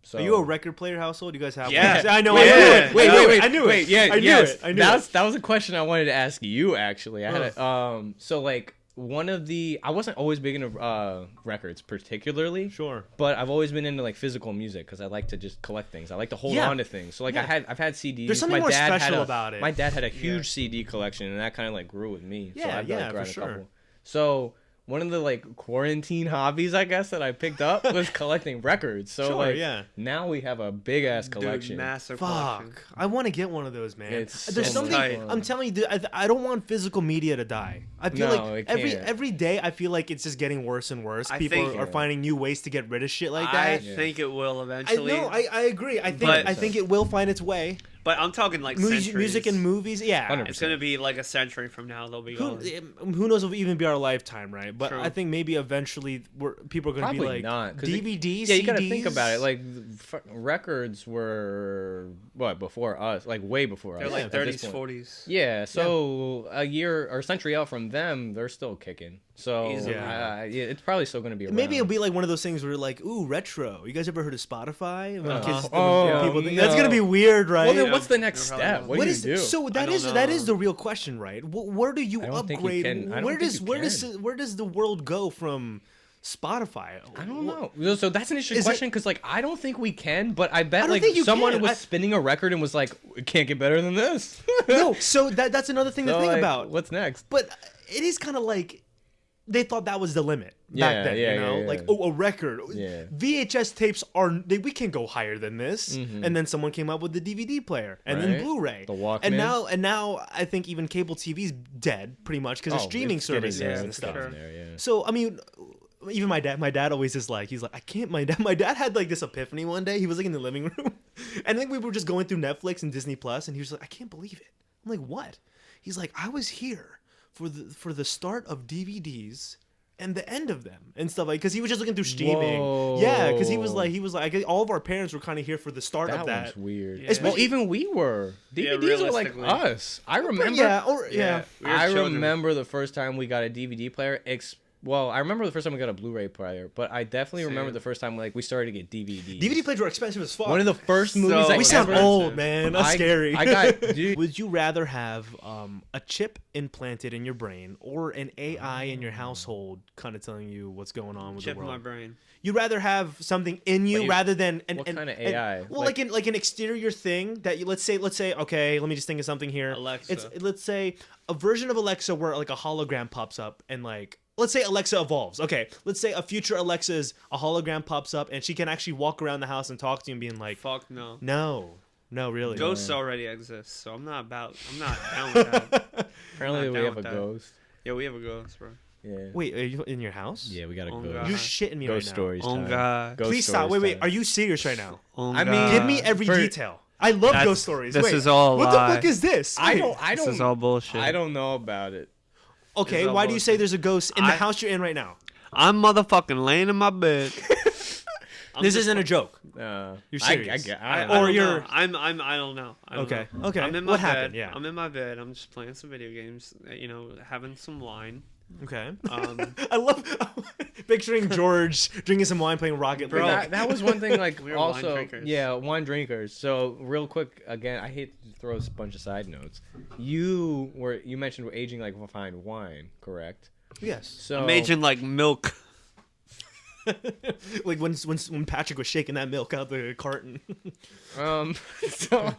So Are you a record player household? You guys have? Yeah. one? I know. Yeah. I knew it. Wait, I knew it. Yeah, I knew yes. it. I knew it. That was a question I wanted to ask you actually. I had so like one of the I wasn't always big into records particularly. Sure. But I've always been into like physical music because I like to just collect things. I like to hold Yeah. on to things. So like Yeah. I've had CDs. There's something my more dad had special a- about it. My dad had a huge CD collection, and that kind of like grew with me. So Yeah, I've yeah, like, for grabbed a sure. couple. So one of the like quarantine hobbies I guess that I picked up was collecting records. So Sure, like yeah. now we have a big ass Dude, collection. massive Fuck. collection. I want to get one of those, man. It's There's so something. tight. I'm telling you, dude, I don't want physical media to die. I feel No, like it can't. every day I feel like it's just getting worse and worse. I People think- are finding new ways to get rid of shit like I that. think it will I eventually. know. I agree. But- I think it will find its way. But I'm talking like Music and centuries. movies. Yeah. 100%. It's gonna be like a century from now. They'll be gone. Who knows if it'll even be our lifetime, right? But True. I think maybe eventually people are going to Probably be like not. 'Cause DVDs. Yeah, you gotta CDs? think about it. Like records were before us, like way before They're us. like at this 30s, point. 40s. Yeah, so a year or a century out from them, they're still kicking. So Easily. yeah, it's probably still gonna be around. Maybe it'll be like one of those things where like, ooh, retro. You guys ever heard of Spotify? When Oh, people think, no. that's gonna be weird, right? Well, then Yeah. what's the next You're probably step? right. What do you do? So I that don't is that is know. the real question, right? Where do you I don't think you upgrade? can- I don't Where think does you where does the world go from Spotify? I don't know. So that's an interesting Is it- question because, like, I don't think we can, but I bet don't like think you someone can. was I- spinning a record and was like, "It can't get better than this." No, so that's another thing to So, think like, about. What's next? But it is kind of like they thought that was the limit Yeah, back then. yeah, you know, yeah, yeah. like a record. Yeah. VHS tapes we can go higher than this. And then someone came up with the DVD player and Mm-hmm. Right. then Blu-ray. The Walkman. And now I think even cable TV's dead pretty much because of streaming it's getting services there, and it's stuff. getting there, yeah. So I mean, even my dad always is like, he's like, I can't. My dad had like this epiphany one day. He was like in the living room, and I think we were just going through Netflix and Disney Plus, and he was like, I can't believe it. I'm like, what? He's like, I was here for the start of DVDs and the end of them and stuff like, because he was just looking through streaming. Whoa. Yeah, because he was like, I guess all of our parents were kind of here for the start That of one's that. weard. Yeah. Well, even we were. DVDs are like realistically. us. I remember. Yeah, yeah. We were I children. remember the first time we got a DVD player. Well, I remember the first time we got a Blu-ray player, but I definitely remember Same. the first time like we started to get DVDs. DVD players were expensive as fuck. One of the first movies So I we sound ever- old, man. That's scary. I got dude. Would you rather have a chip implanted in your brain or an AI in your household kind of telling you what's going on with Chip the in world? my brain. You'd rather have something in you you- rather than what kind of AI? well, like an exterior thing that you let's say okay, let me just think of something here. Alexa. Let's say a version of Alexa where like a hologram pops up and like let's say Alexa evolves. Okay, let's say a future Alexa's a hologram pops up and she can actually walk around the house and talk to you and being like, Fuck no. no, really. Ghosts already exist, so I'm not down with that. Apparently not we down have a with that. ghost. Yeah, we have a ghost, bro. Yeah. Wait, are you in your house? Yeah, we got a Oh, ghost. God. You're shitting me Ghost right stories. Oh, time. God. Ghost Please stop. stories Wait. time. Are you serious right now? Oh, I mean, God. Give me every for- detail. I love That's- ghost stories. this Wait, is all a what lie. the fuck is this? I Wait. don't. This is all bullshit. I don't know about it. Okay, It's all why do you say bullshit. there's a ghost in the I- house you're in right now? I'm motherfucking laying in my bed. This isn't a joke. You're serious. I Or don't you're- know. I don't know. I don't Okay, know. okay. I'm in my What bed. happened? Yeah. I'm in my bed. I'm just playing some video games. Having some wine. Okay. Um, I love picturing George drinking some wine, playing Rocket Bro. League. That was one thing. Like We were wine also, drinkers. yeah, wine drinkers. So real quick, again, I hate to throw a bunch of side notes. You mentioned we're aging like fine wine, correct? Yes. So I'm aging like milk. Like when Patrick was shaking that milk out the carton. so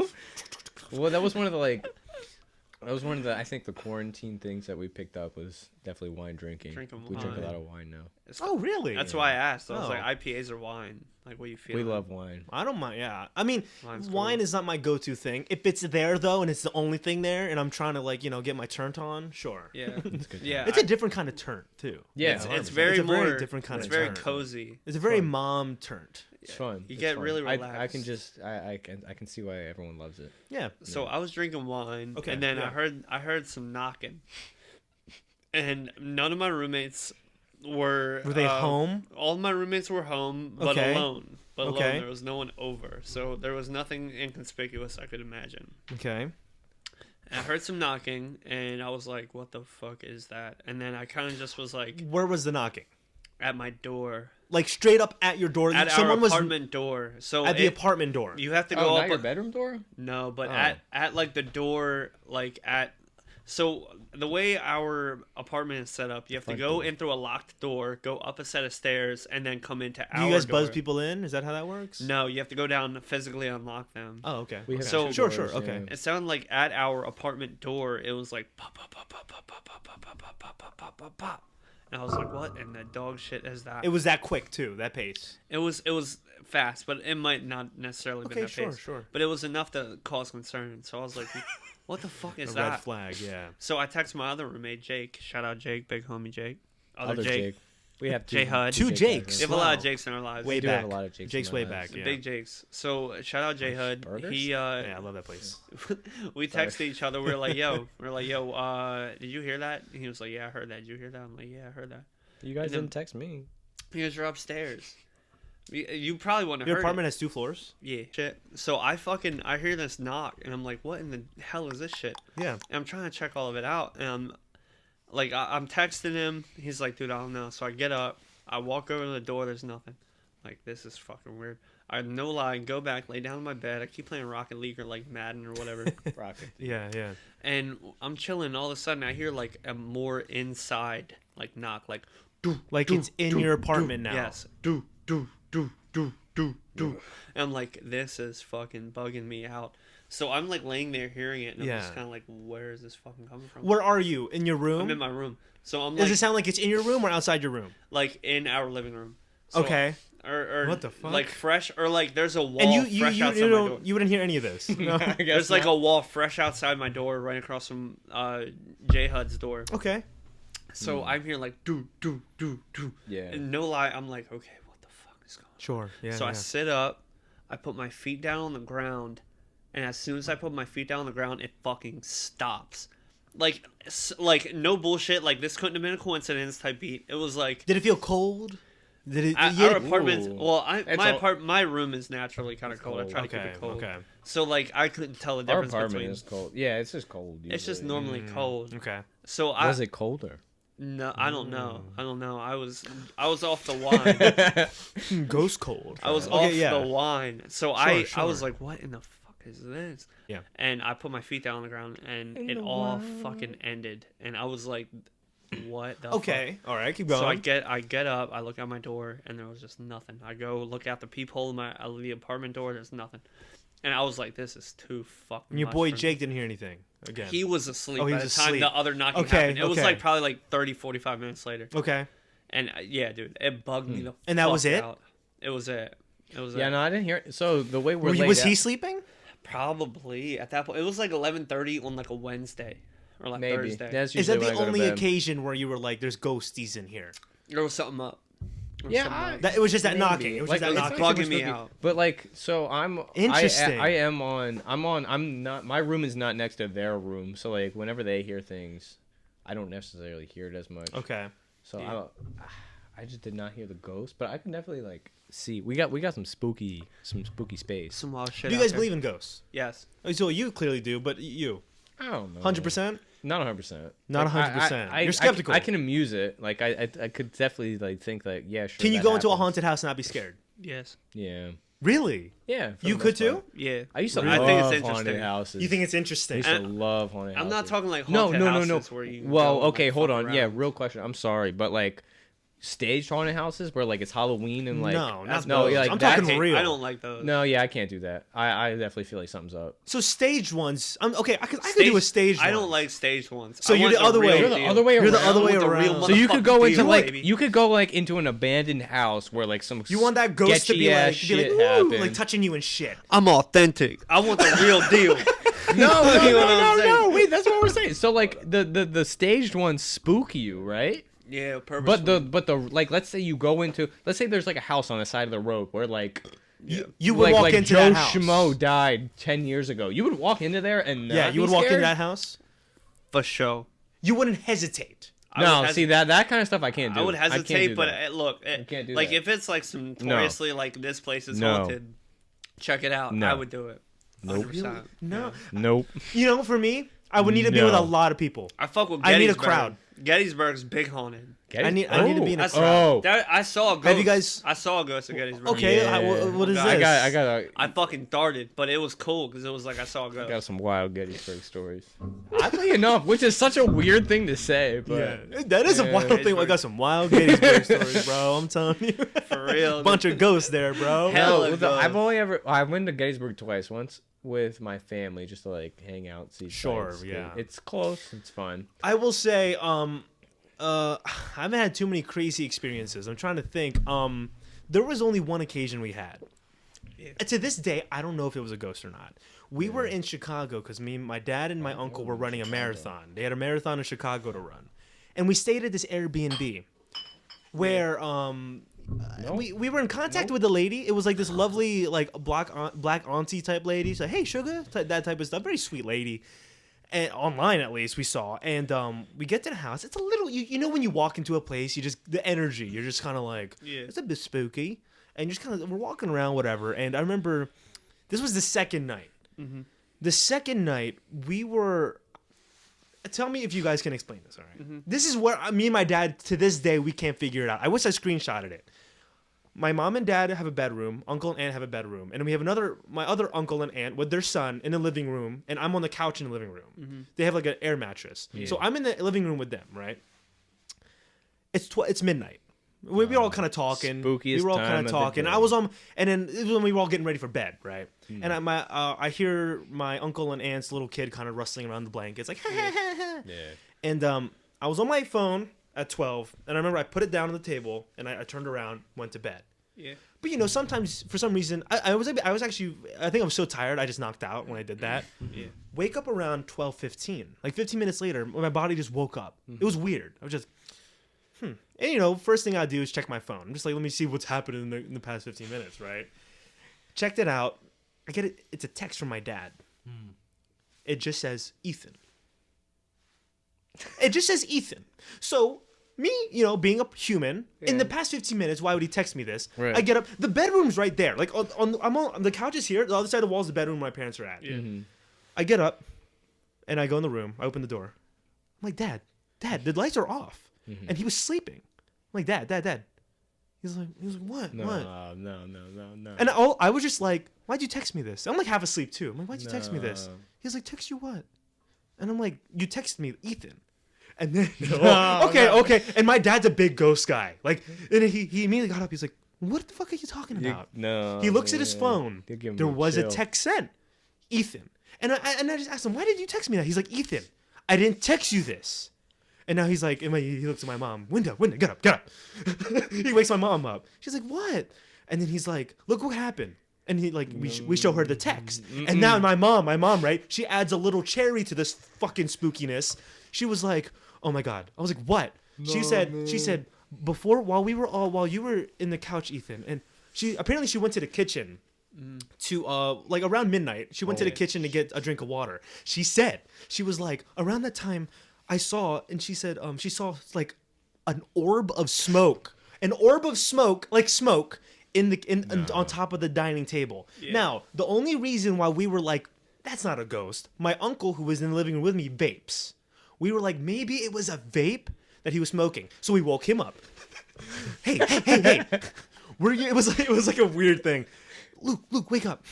well, that was one of the I think the quarantine things that we picked up was definitely wine drinking. Drinking We drink a wine. lot of wine now. Oh, really? That's why I asked. I was Oh. like, IPAs or wine? Like, what you feel? We love wine. I don't mind. Yeah. I mean, Wine's wine cool. is not my go-to thing. If it's there though, and it's the only thing there, and I'm trying to get my turn on, sure. Yeah. It's good. Yeah. It's a different kind of turn too. Yeah, It's 100%. very It's a very more different kind It's of very turn. cozy. It's a very fun. mom turned. It's fun. You It's get fun. really I relaxed. can just I can see why everyone loves it. Yeah. So I was drinking wine, Okay, and then yeah. I heard some knocking, and none of my roommates were. Were they home? All my roommates were home, but Okay. alone. But Okay. alone, there was no one over, so there was nothing inconspicuous I could imagine. Okay. And I heard some knocking, and I was like, "What the fuck is that?" And then I kind of just was like, Where was the knocking? at my door, Like straight up at your door. at Someone our was apartment door. So at the apartment door. you have to Oh, go not up. your bedroom door? No, but Oh. at like the door, so the way our apartment is set up, you have to Front go door. in through a locked door, go up a set of stairs, and then come into Do our you guys door. buzz people in? Is that how that works? No, you have to go down physically unlock them. Oh, okay. We have So- two Sure, doors, sure, okay. yeah. It sounded like at our apartment door, it was like pop, pop, pop, pop, pop, pop, pop, pop, pop, pop, pop, pop, pop, pop, pop. And I was like, what in the dog shit is that? It was that quick too. That pace. It was fast, but it might not necessarily Okay, been that sure, pace. sure. But it was enough to cause concern. So I was like, what the fuck is A that? red flag. Yeah. So I text my other roommate, Jake. Shout out Jake, big homie Jake. Other Jake. We have two, Jay Hud. Two Jakes. We have a lot of Wow. Jakes in our lives. Way We do have back. a lot of Jakes Jake's in way our lives. back. Yeah. Big Jakes. So shout out Jay Hud. Burgers? He Yeah, I love that place. we texted each other. We were like, yo, did you hear that? And he was like, yeah, I heard that. Did you hear that? I'm like, yeah, I heard that. You guys And then- didn't text me. Because you're upstairs. You probably wouldn't have Your heard apartment it. has 2 floors. Yeah. Shit. So I hear this knock, and I'm like, what in the hell is this shit? Yeah. And I'm trying to check all of it out, and I'm texting him. He's like, dude, I don't know. So I get up, I walk over to the door. There's nothing. Like, this is fucking weird. I no lie, go back, lay down in my bed. I keep playing Rocket League or like Madden or whatever, Rocket. Yeah. Yeah. and I'm chilling. And all of a sudden, I hear like a more inside like knock, like Like it's in your apartment now. yes, do. And I'm like, this is fucking bugging me out. So I'm like laying there hearing it, and I'm Yeah. just kind of like, where is this fucking coming from? Where are you? In your room? I'm in my room. So I'm Does like, it sound like it's in your room or outside your room? like in our living room. So, Okay. Or What the fuck? Like fresh, or like there's a wall And fresh you outside my door. don't you wouldn't hear any of this. No. I guess There's like not. a wall fresh outside my door, right across from J Hud's door. Okay. So I'm hearing like do. Yeah. And no lie, I'm like, okay, what the fuck is going on? Sure. Yeah. So I yeah. sit up, I put my feet down on the ground, and as soon as I put my feet down on the ground, it fucking stops. Like no bullshit. Like this couldn't have been a coincidence type beat. It was like Did it feel cold? Did it? our apartment. Ooh. Well, It's my room is naturally kind of cold. I try to keep Okay. it cold. Okay. So like I couldn't tell the Our difference apartment between. is cold. Yeah, it's just cold. It's just usually. normally cold. Okay. So Was it colder? No, I don't know. I don't know. I was off the wine. Ghost cold. I was Okay, off yeah. the wine. So I was sure. like, what in the fuck is this? Yeah. And I put my feet down on the ground, and it all fucking ended. And I was like, what the Okay. All right. Keep fuck? going. So I get up, I look out my door, and there was just nothing. I go look out the peephole of the apartment door, there's nothing. And I was like, this is too fucking And your much boy for me. Jake didn't hear anything again. He was asleep Oh, he by was the time asleep. the other knocking Okay, happened. It was okay. like probably like 30, 45 minutes later. Okay. And yeah, dude, it bugged me the And that fuck was it? out. It was it. It was Yeah, it. no, I didn't hear it. So the way we're laid Was he out- sleeping? Probably at that point. It was like 11:30 on like a Wednesday or like maybe. Thursday. That's Is usually that when the I go to only bed. occasion where you were like, "There's ghosties in here"? There was something up. There was Yeah, something I- up. That it was just that Maybe. knocking. It was Like, just that it's knocking. not bugging super me spooky. out. But like, so I'm Interesting. I am on. I'm not. My room is not next to their room. So like, whenever they hear things, I don't necessarily hear it as much. Okay. So Yeah. I just did not hear the ghost, but I can definitely like see. We got some spooky space. Some wild shit. Do you out guys there. believe in ghosts? Yes. Oh, so you clearly do, but you, I don't know. 100%? Not 100%. Not 100%. You're skeptical. I can amuse it. Like I could definitely like think like yeah sure. Can you that go into a happens. haunted house and not be scared? Yes. Yeah. Really? Yeah. for You the could most too? part. Yeah. I used to I love think it's haunted interesting. houses. You think it's I interesting? used to love haunted houses. I'm not talking like No, haunted no, houses no. where you Well, go and, okay, like, hold fuck on. Yeah, around. real question. I'm sorry, but like staged haunted houses where like it's Halloween and like No, not no, those. yeah, like I'm that- talking real. I don't like those. No, yeah, I can't do that. I definitely feel like something's up. So staged ones. Okay, I could do a staged. I one. don't like staged ones. So I you're want the other way. real You're the deal. other way You're the around. other way I want the real around. So you could go motherfucking into deal, like baby. you could go like into an abandoned house where like some You want that ghost to be sketchy-ass like, shit ooh, happened. like touching you and shit. I'm authentic. I want the real deal. No, no, You know what no, I'm saying? no. Wait, that's what we're saying. So like the staged ones spook you, right? Yeah, purposely. But the like, let's say you go into, let's say there's like a house on the side of the road where like You would walk like into Joe that house. Schmo died 10 years ago. You would walk into there and Yeah, not you be would walk into scared? that house. for sure. You wouldn't hesitate. I No, would see that kind of stuff I can't do. I would can't hesitate, do but that. look, can't do like that. if it's like some notoriously like this place is No. haunted, check it out. No. I would do it. Nope. 100%. No. Nope. You know, for me, I would need to be with a No. lot of people. I fuck with I need a Gettysburg. crowd. Gettysburg's big haunted. I need to be in a That's crowd. I saw a ghost. Have you guys- I saw a ghost at Gettysburg. Okay, Yeah. what is I this? I got I fucking darted, but it was cool because it was like I saw a ghost. some wild Gettysburg stories. Oddly enough, which is such a weird thing to say, but Yeah, that is a Yeah. wild thing. I Gettysburg. got some wild Gettysburg stories, bro. I'm telling you. For real. Bunch of ghosts there, bro. Hell, No, it does. I've only ever I went to Gettysburg twice. Once with my family, just to like hang out, see. Sure, sights. yeah. It's close. It's fun. I will say, I haven't had too many crazy experiences. I'm trying to think. There was only one occasion we had. Yeah. To this day, I don't know if it was a ghost or not. We were in Chicago because my dad and my uncle were running a marathon. They had a marathon in Chicago to run, and we stayed at this Airbnb, where we were in contact with the lady. It was like this lovely like black auntie type lady. She's like, "Hey, sugar," that type of stuff. Very sweet lady. And online at least we saw, and we get to the house. It's a little, you know, when you walk into a place, you just the energy. You're just kind of like, Yeah. it's a bit spooky, and you're just kind of we're walking around, whatever. And I remember, this was the second night. Mm-hmm. The second night we were. Tell me if you guys can explain this. All right? Mm-hmm. This is where me and my dad to this day we can't figure it out. I wish I screenshotted it. My mom and dad have a bedroom. Uncle and aunt have a bedroom, and we have my other uncle and aunt with their son in the living room, and I'm on the couch in the living room. Mm-hmm. They have like an air mattress, so I'm in the living room with them. Right? It's midnight. We were all kind of talking. Spookiest we were all time kind of of the talking. day. I was on, and then it was when we were all getting ready for bed, right? And I hear my uncle and aunt's little kid kind of rustling around the blankets, like, Yeah. and I was on my phone at 12, and I remember I put it down on the table, and I turned around, went to bed. Yeah. But you know, sometimes for some reason, I was actually, I think I was so tired, I just knocked out when I did that. Yeah. Wake up around 12:15, like 15 minutes later, my body just woke up. It was weird. I was just, And you know, first thing I do is check my phone. I'm just like, let me see what's happened in the past 15 minutes, right? Checked it out. I get it. It's a text from my dad. It just says Ethan. It just says Ethan. So me, you know, being a human, in the past 15 minutes, why would he text me this? Right. I get up. The bedroom's right there. Like I'm on the couch is here. The other side of the wall is the bedroom where my parents are at. Yeah. I get up, and I go in the room. I open the door. I'm like, Dad, the lights are off, and he was sleeping. I'm like, Dad. He's like, what? No, What? no. And I was just like, why'd you text me this? I'm like half asleep too. I'm like, why'd you text me this? No. He's like, text you what? And I'm like, you texted me Ethan. And then No, okay. And my dad's a big ghost guy. Like, and he immediately got up. He's like, what the fuck are you talking about? No. He looks at his phone. You're giving There me was a chill. text sent. Ethan. And I just asked him, why did you text me that? He's like, Ethan, I didn't text you this. And now he's like, he looks at my mom, Winda, get up. He wakes my mom up. She's like, what? And then he's like, look what happened. And he like, we show her the text. And now my mom, right? She adds a little cherry to this fucking spookiness. She was like, oh my God. I was like, what? She said, while you were in the couch, Ethan, and she went to the kitchen to like around midnight. She went to the kitchen to get a drink of water. She said, she was like, around that time I saw, and she said, she saw like an orb of smoke, like smoke on top of the dining table. Yeah. Now, the only reason why we were like, that's not a ghost, my uncle who was in the living room with me vapes. We were like, maybe it was a vape that he was smoking. So we woke him up. Hey. It was like a weird thing. Luke, wake up.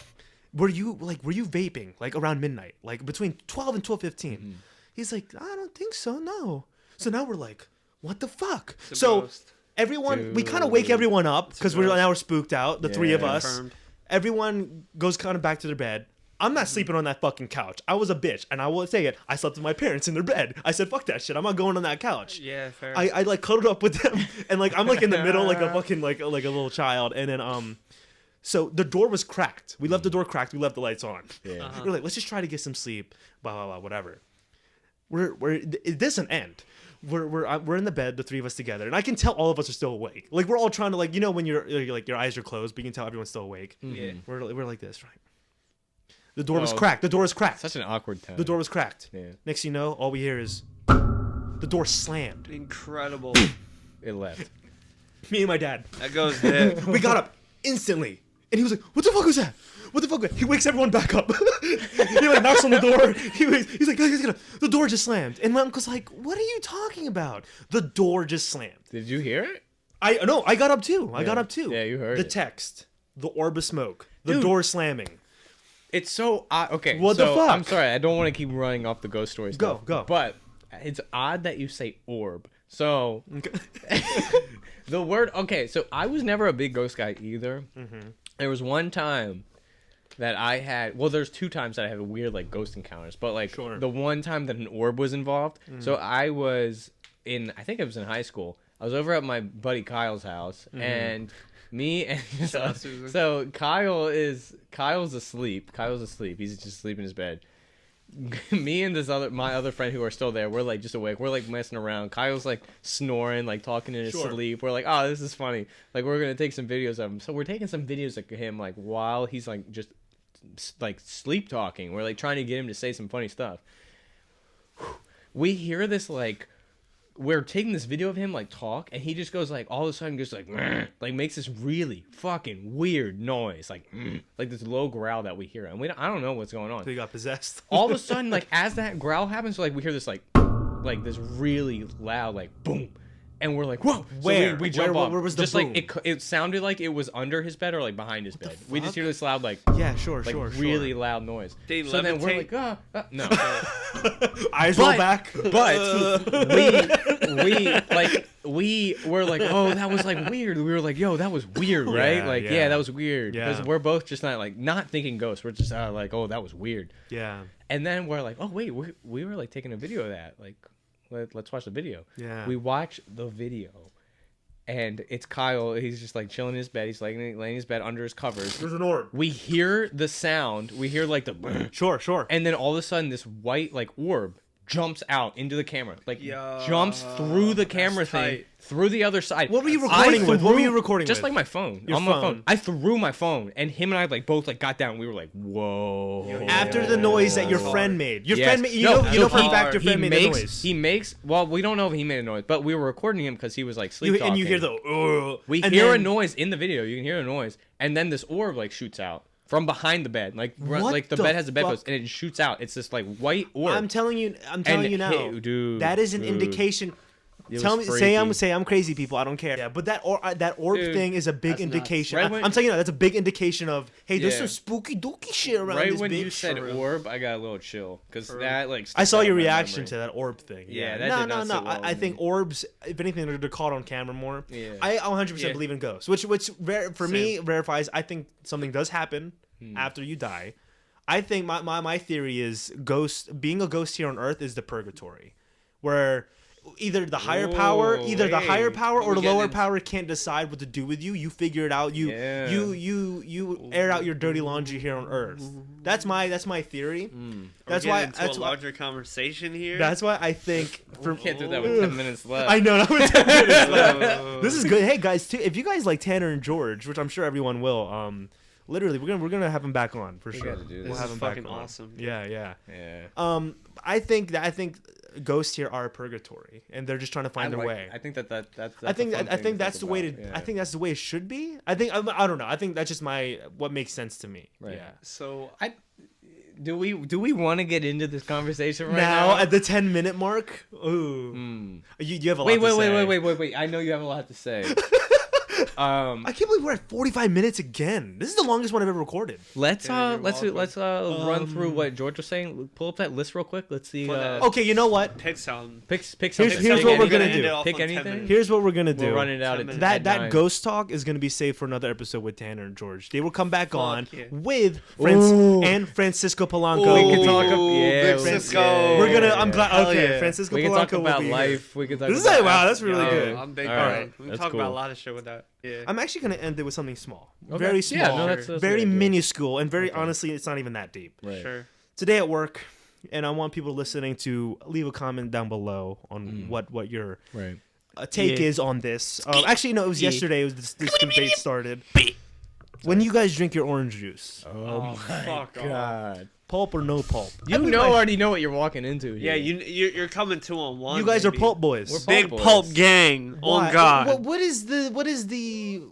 Were you vaping like around midnight, like between 12 and 12:15? Mm-hmm. He's like, I don't think so, no. So now we're like, what the fuck? So ghost. Everyone, we kind of wake everyone up because we're spooked out, the three of us. Confirmed. Everyone goes kind of back to their bed. I'm not sleeping on that fucking couch. I was a bitch, and I will say it. I slept with my parents in their bed. I said, fuck that shit. I'm not going on that couch. Yeah, fair. I like cuddled up with them, and like I'm like in the middle, like a fucking like a little child, and then so the door was cracked. We left the door cracked. We left the lights on. Yeah. We're like, let's just try to get some sleep. Blah blah blah. Whatever. It doesn't end. We're in the bed, the three of us together, and I can tell all of us are still awake. Like we're all trying to like, you know, when you're like your eyes are closed, but you can tell everyone's still awake. Yeah. We're like this, right? The door was cracked. The door was cracked. Such an awkward time. The door was cracked. Yeah. Next thing you know, all we hear is the door slammed. Incredible. It left. Me and my dad. That goes dead. We got up instantly, and he was like, "What the fuck was that? What the fuck?" He wakes everyone back up. He like knocks on the door. He's like, "Guys, get up." The door just slammed, and my uncle's like, "What are you talking about?" The door just slammed. Did you hear it? I got up too. I got up too. Yeah, you heard the it. text, the orb of smoke, the door slamming. It's so odd. Okay, what the fuck? I'm sorry, I don't want to keep running off the ghost story stuff. Go. But it's odd that you say orb. So the word. Okay, so I was never a big ghost guy either. Mm-hmm. There was one time that I had. Well, there's two times that I had weird like ghost encounters. But like the one time that an orb was involved. Mm-hmm. So I was in. I think I was in high school. I was over at my buddy Kyle's house, and me and so Kyle's asleep. He's just asleep in his bed. Me and my other friend who are still there, we're like just awake. We're like messing around. Kyle's like snoring, like talking in his sleep. We're like, oh, this is funny. Like we're gonna take some videos of him. So we're taking some videos of him like while he's like just like sleep talking. We're like trying to get him to say some funny stuff. We hear this like. We're taking this video of him like talk, and he just goes like all of a sudden just like makes this really fucking weird noise, like this low growl that we hear, and I don't know what's going on. So he got possessed. All of a sudden, like as that growl happens, like we hear this like this really loud like boom, and we're like whoa. Where? So we jump off. Where was the just boom? Like it sounded like it was under his bed or like behind his bed. We just hear this loud like really loud noise. They so then we're like no. Eyes roll back. But we were like, oh, that was like weird. We were like, yo, that was weird, right? Yeah, that was weird. Because we're both just not thinking ghosts. We're just like, oh, that was weird. Yeah. And then we're like, oh wait, we were like taking a video of that. Like, let's watch the video. Yeah. We watch the video. And it's Kyle. He's just like chilling in his bed. He's laying in his bed under his covers. There's an orb. We hear the sound. We hear like the sure. And then all of a sudden, this white like orb jumps out into the camera, like jumps through the camera thing, through the other side. What were you recording with? What were you recording just with? Like my phone. Your on phone. my phone. I threw my phone, and him and I like both like got down. We were like, whoa. After the noise that your friend made. Your friend made. You know for a fact your friend made the noise. He makes. Well, we don't know if he made a noise, but we were recording him because he was like sleep talking. And you hear the. We hear a noise in the video. You can hear a noise, and then this orb like shoots out. From behind the bed, like the bed has a bedpost, and it shoots out. It's this like white orb. I'm telling you now, dude, that is an indication. Tell me, say I'm crazy, people. I don't care. Yeah, but that orb thing is a big indication. Right I'm telling you, that's a big indication of there's some spooky dooky shit around right this when bitch. you said orb, I got a little chill because that like. I saw your reaction to that orb thing. Yeah, that did not sit well I think orbs, if anything, they're caught on camera more. Yeah. I 100% believe in ghosts, which me verifies. I think something does happen after you die. I think my theory is being a ghost here on Earth is the purgatory, where either the higher power or the lower power can't decide what to do with you. You figure it out. You air out your dirty laundry here on Earth. That's my theory. That's why a larger conversation here. That's why I think we can't do that with 10 minutes left. I know, not with 10 minutes left. This is good. Hey guys, too, if you guys like Tanner and George, which I'm sure everyone will, literally we're gonna have him back on for sure. We'll have him back on. Awesome. Yeah. I think ghosts here are purgatory, and they're just trying to find their way. I think that's I think that's the way to. I think that's the way it should be. I don't know. I think that's just what makes sense to me. Right. Yeah. So do we want to get into this conversation right now? Now At the 10-minute mark? Ooh. You have a lot to say. Wait. I know you have a lot to say. I can't believe we're at 45 minutes again. This is the longest one I've ever recorded. Let's run through what George was saying. Pull up that list real quick. Let's see. Okay, you know what? Pick something. Pick Here's what we're gonna do. Pick anything. Here's what we're gonna do. We'll run it out. That ghost talk is gonna be saved for another episode with Tanner and George. They will come back on with Francisco Polanco. We can talk about Francisco. We're gonna. I'm glad. Okay, Francisco we Polanco can talk will about be life. Here. We can talk. Wow, that's really good. I'm big. All right. We can talk about a lot of shit with that. Yeah. I'm actually gonna end it with something small, Okay. very small, Yeah, no, that's very good. minuscule, and very honestly, it's not even that deep. Right. Sure. Today at work, and I want people listening to leave a comment down below on what your take is on this. Actually, no, it was yesterday. It was this debate started. When you guys drink your orange juice, Oh my god. pulp or no pulp? Already know what you're walking into. Yeah, Here. you're coming 2-on-1. You guys are baby. pulp boys. We're Big boys. pulp gang. Why? On God. What's the What's the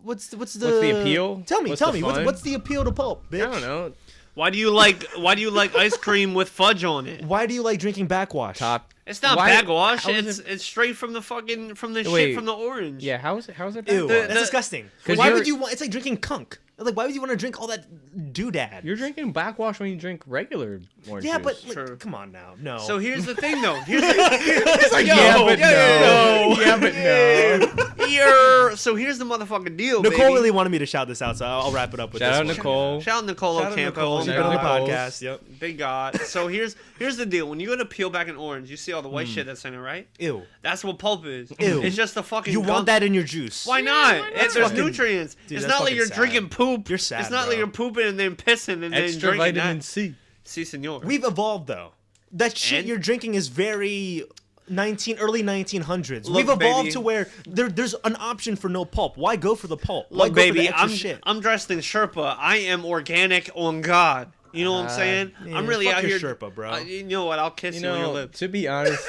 appeal? Tell me. What's the fun? What's the appeal to pulp, bitch? I don't know. Why do you like ice cream with fudge on it? Why do you like drinking backwash? Top. It's not Why- backwash. how is It's straight from the shit Wait. from the orange. Yeah. How's it? Ew, back? that's disgusting. 'Cause Why you're- would you want? It's like drinking kunk. Like, why would you want to drink all that doodad? You're drinking backwash when you drink regular orange Yeah, juice. but True. like, come on now. No. So here's the thing, though. Here's it's like, yeah, but no. no. Yeah, but no. So here's the motherfucking deal, Nicole baby. really wanted me to shout this out, so I'll wrap it up with Shout this out one. Nicole. Shout out Nicole Shout out Ocampo. Nicole. She's been on the Nicole's. podcast. Yep. Big God. So here's the deal. When you go to peel back an orange, you see all the white shit that's in it, right? Ew. That's what pulp is. Ew. It's just the fucking. You gunk. want that in your juice? Why not? That's There's fucking- nutrients. Dude, it's that's not like fucking you're sad. drinking poop. You're sad, It's not bro. like you're pooping and then pissing and Extra then drinking vitamin that. C. Si, senor. We've evolved though. That shit And? you're drinking is very early 1900s. Look, We've evolved baby. to where there's an option for no pulp. Why go for the pulp? Why Look, go for baby, the extra shit? I'm dressed in Sherpa. I am organic on God. You know what I'm saying? Man, I'm really fuck out your here. Sherpa, bro. You know what? I'll kiss you, on your lips. to be honest,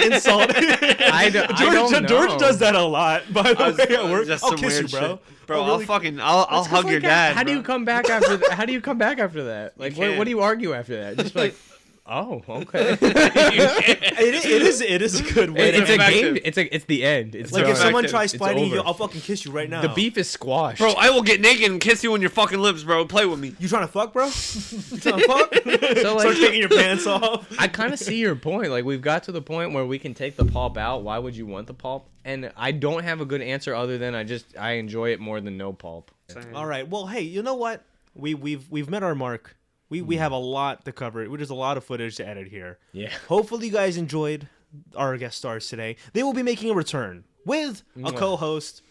Insult. I don't know. George does that a lot. By the way, at work, Just I'll some kiss you, weird bro. shit. Bro, Oh, I'll really? fucking, I'll hug your Like, dad. How do bro. you come back after that? How do you come back after that? Like, can't. what do you argue after that? Just like, oh, okay. It is a good way. It's a effective. game. It's the end. It's Like done. if someone effective. tries It's fighting you, over. I'll fucking kiss you right now. The beef is squashed. Bro, I will get naked and kiss you on your fucking lips, bro. Play with me. You trying to fuck, bro? You trying to fuck? So, like- Start taking your pants off. I kind of see your point. Like, we've got to the point where we can take the pulp out. Why would you want the pulp? And I don't have a good answer other than I enjoy it more than no pulp. All right. Well, hey, you know what? We've met our mark. We have a lot to cover. There's a lot of footage to edit here. Yeah. Hopefully, you guys enjoyed our guest stars today. They will be making a return with a co-host,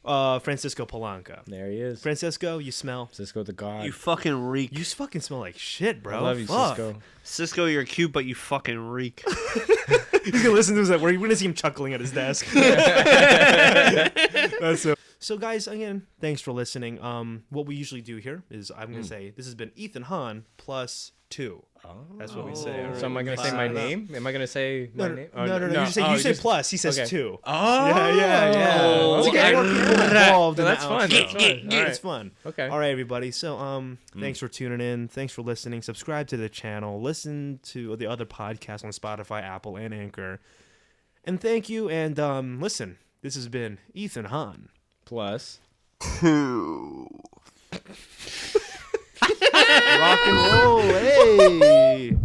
Francisco Polanco. There he is. Francisco, you smell. Cisco the God. You fucking reek. You fucking smell like shit, bro. I love you, Fuck. Cisco. Cisco, you're cute, but you fucking reek. He's gonna listen to this at work. You're gonna see him chuckling at his desk. That's so. So, guys, again, thanks for listening. What we usually do here is I'm gonna say this has been Ethan Hahn plus 2. That's what we say. all right? So am I gonna say my name? Am I gonna say my name? Oh, No. You say plus. He says okay. 2. Oh. Yeah. It's Okay. more involved in That's the fun. outro. That's fun. All right. It's fun. Okay. All right, everybody. So, thanks for tuning in. Thanks for listening. Subscribe to the channel. Listen to the other podcasts on Spotify, Apple, and Anchor. And thank you. And listen, this has been Ethan Hahn. Plus. Rock and roll. Hey.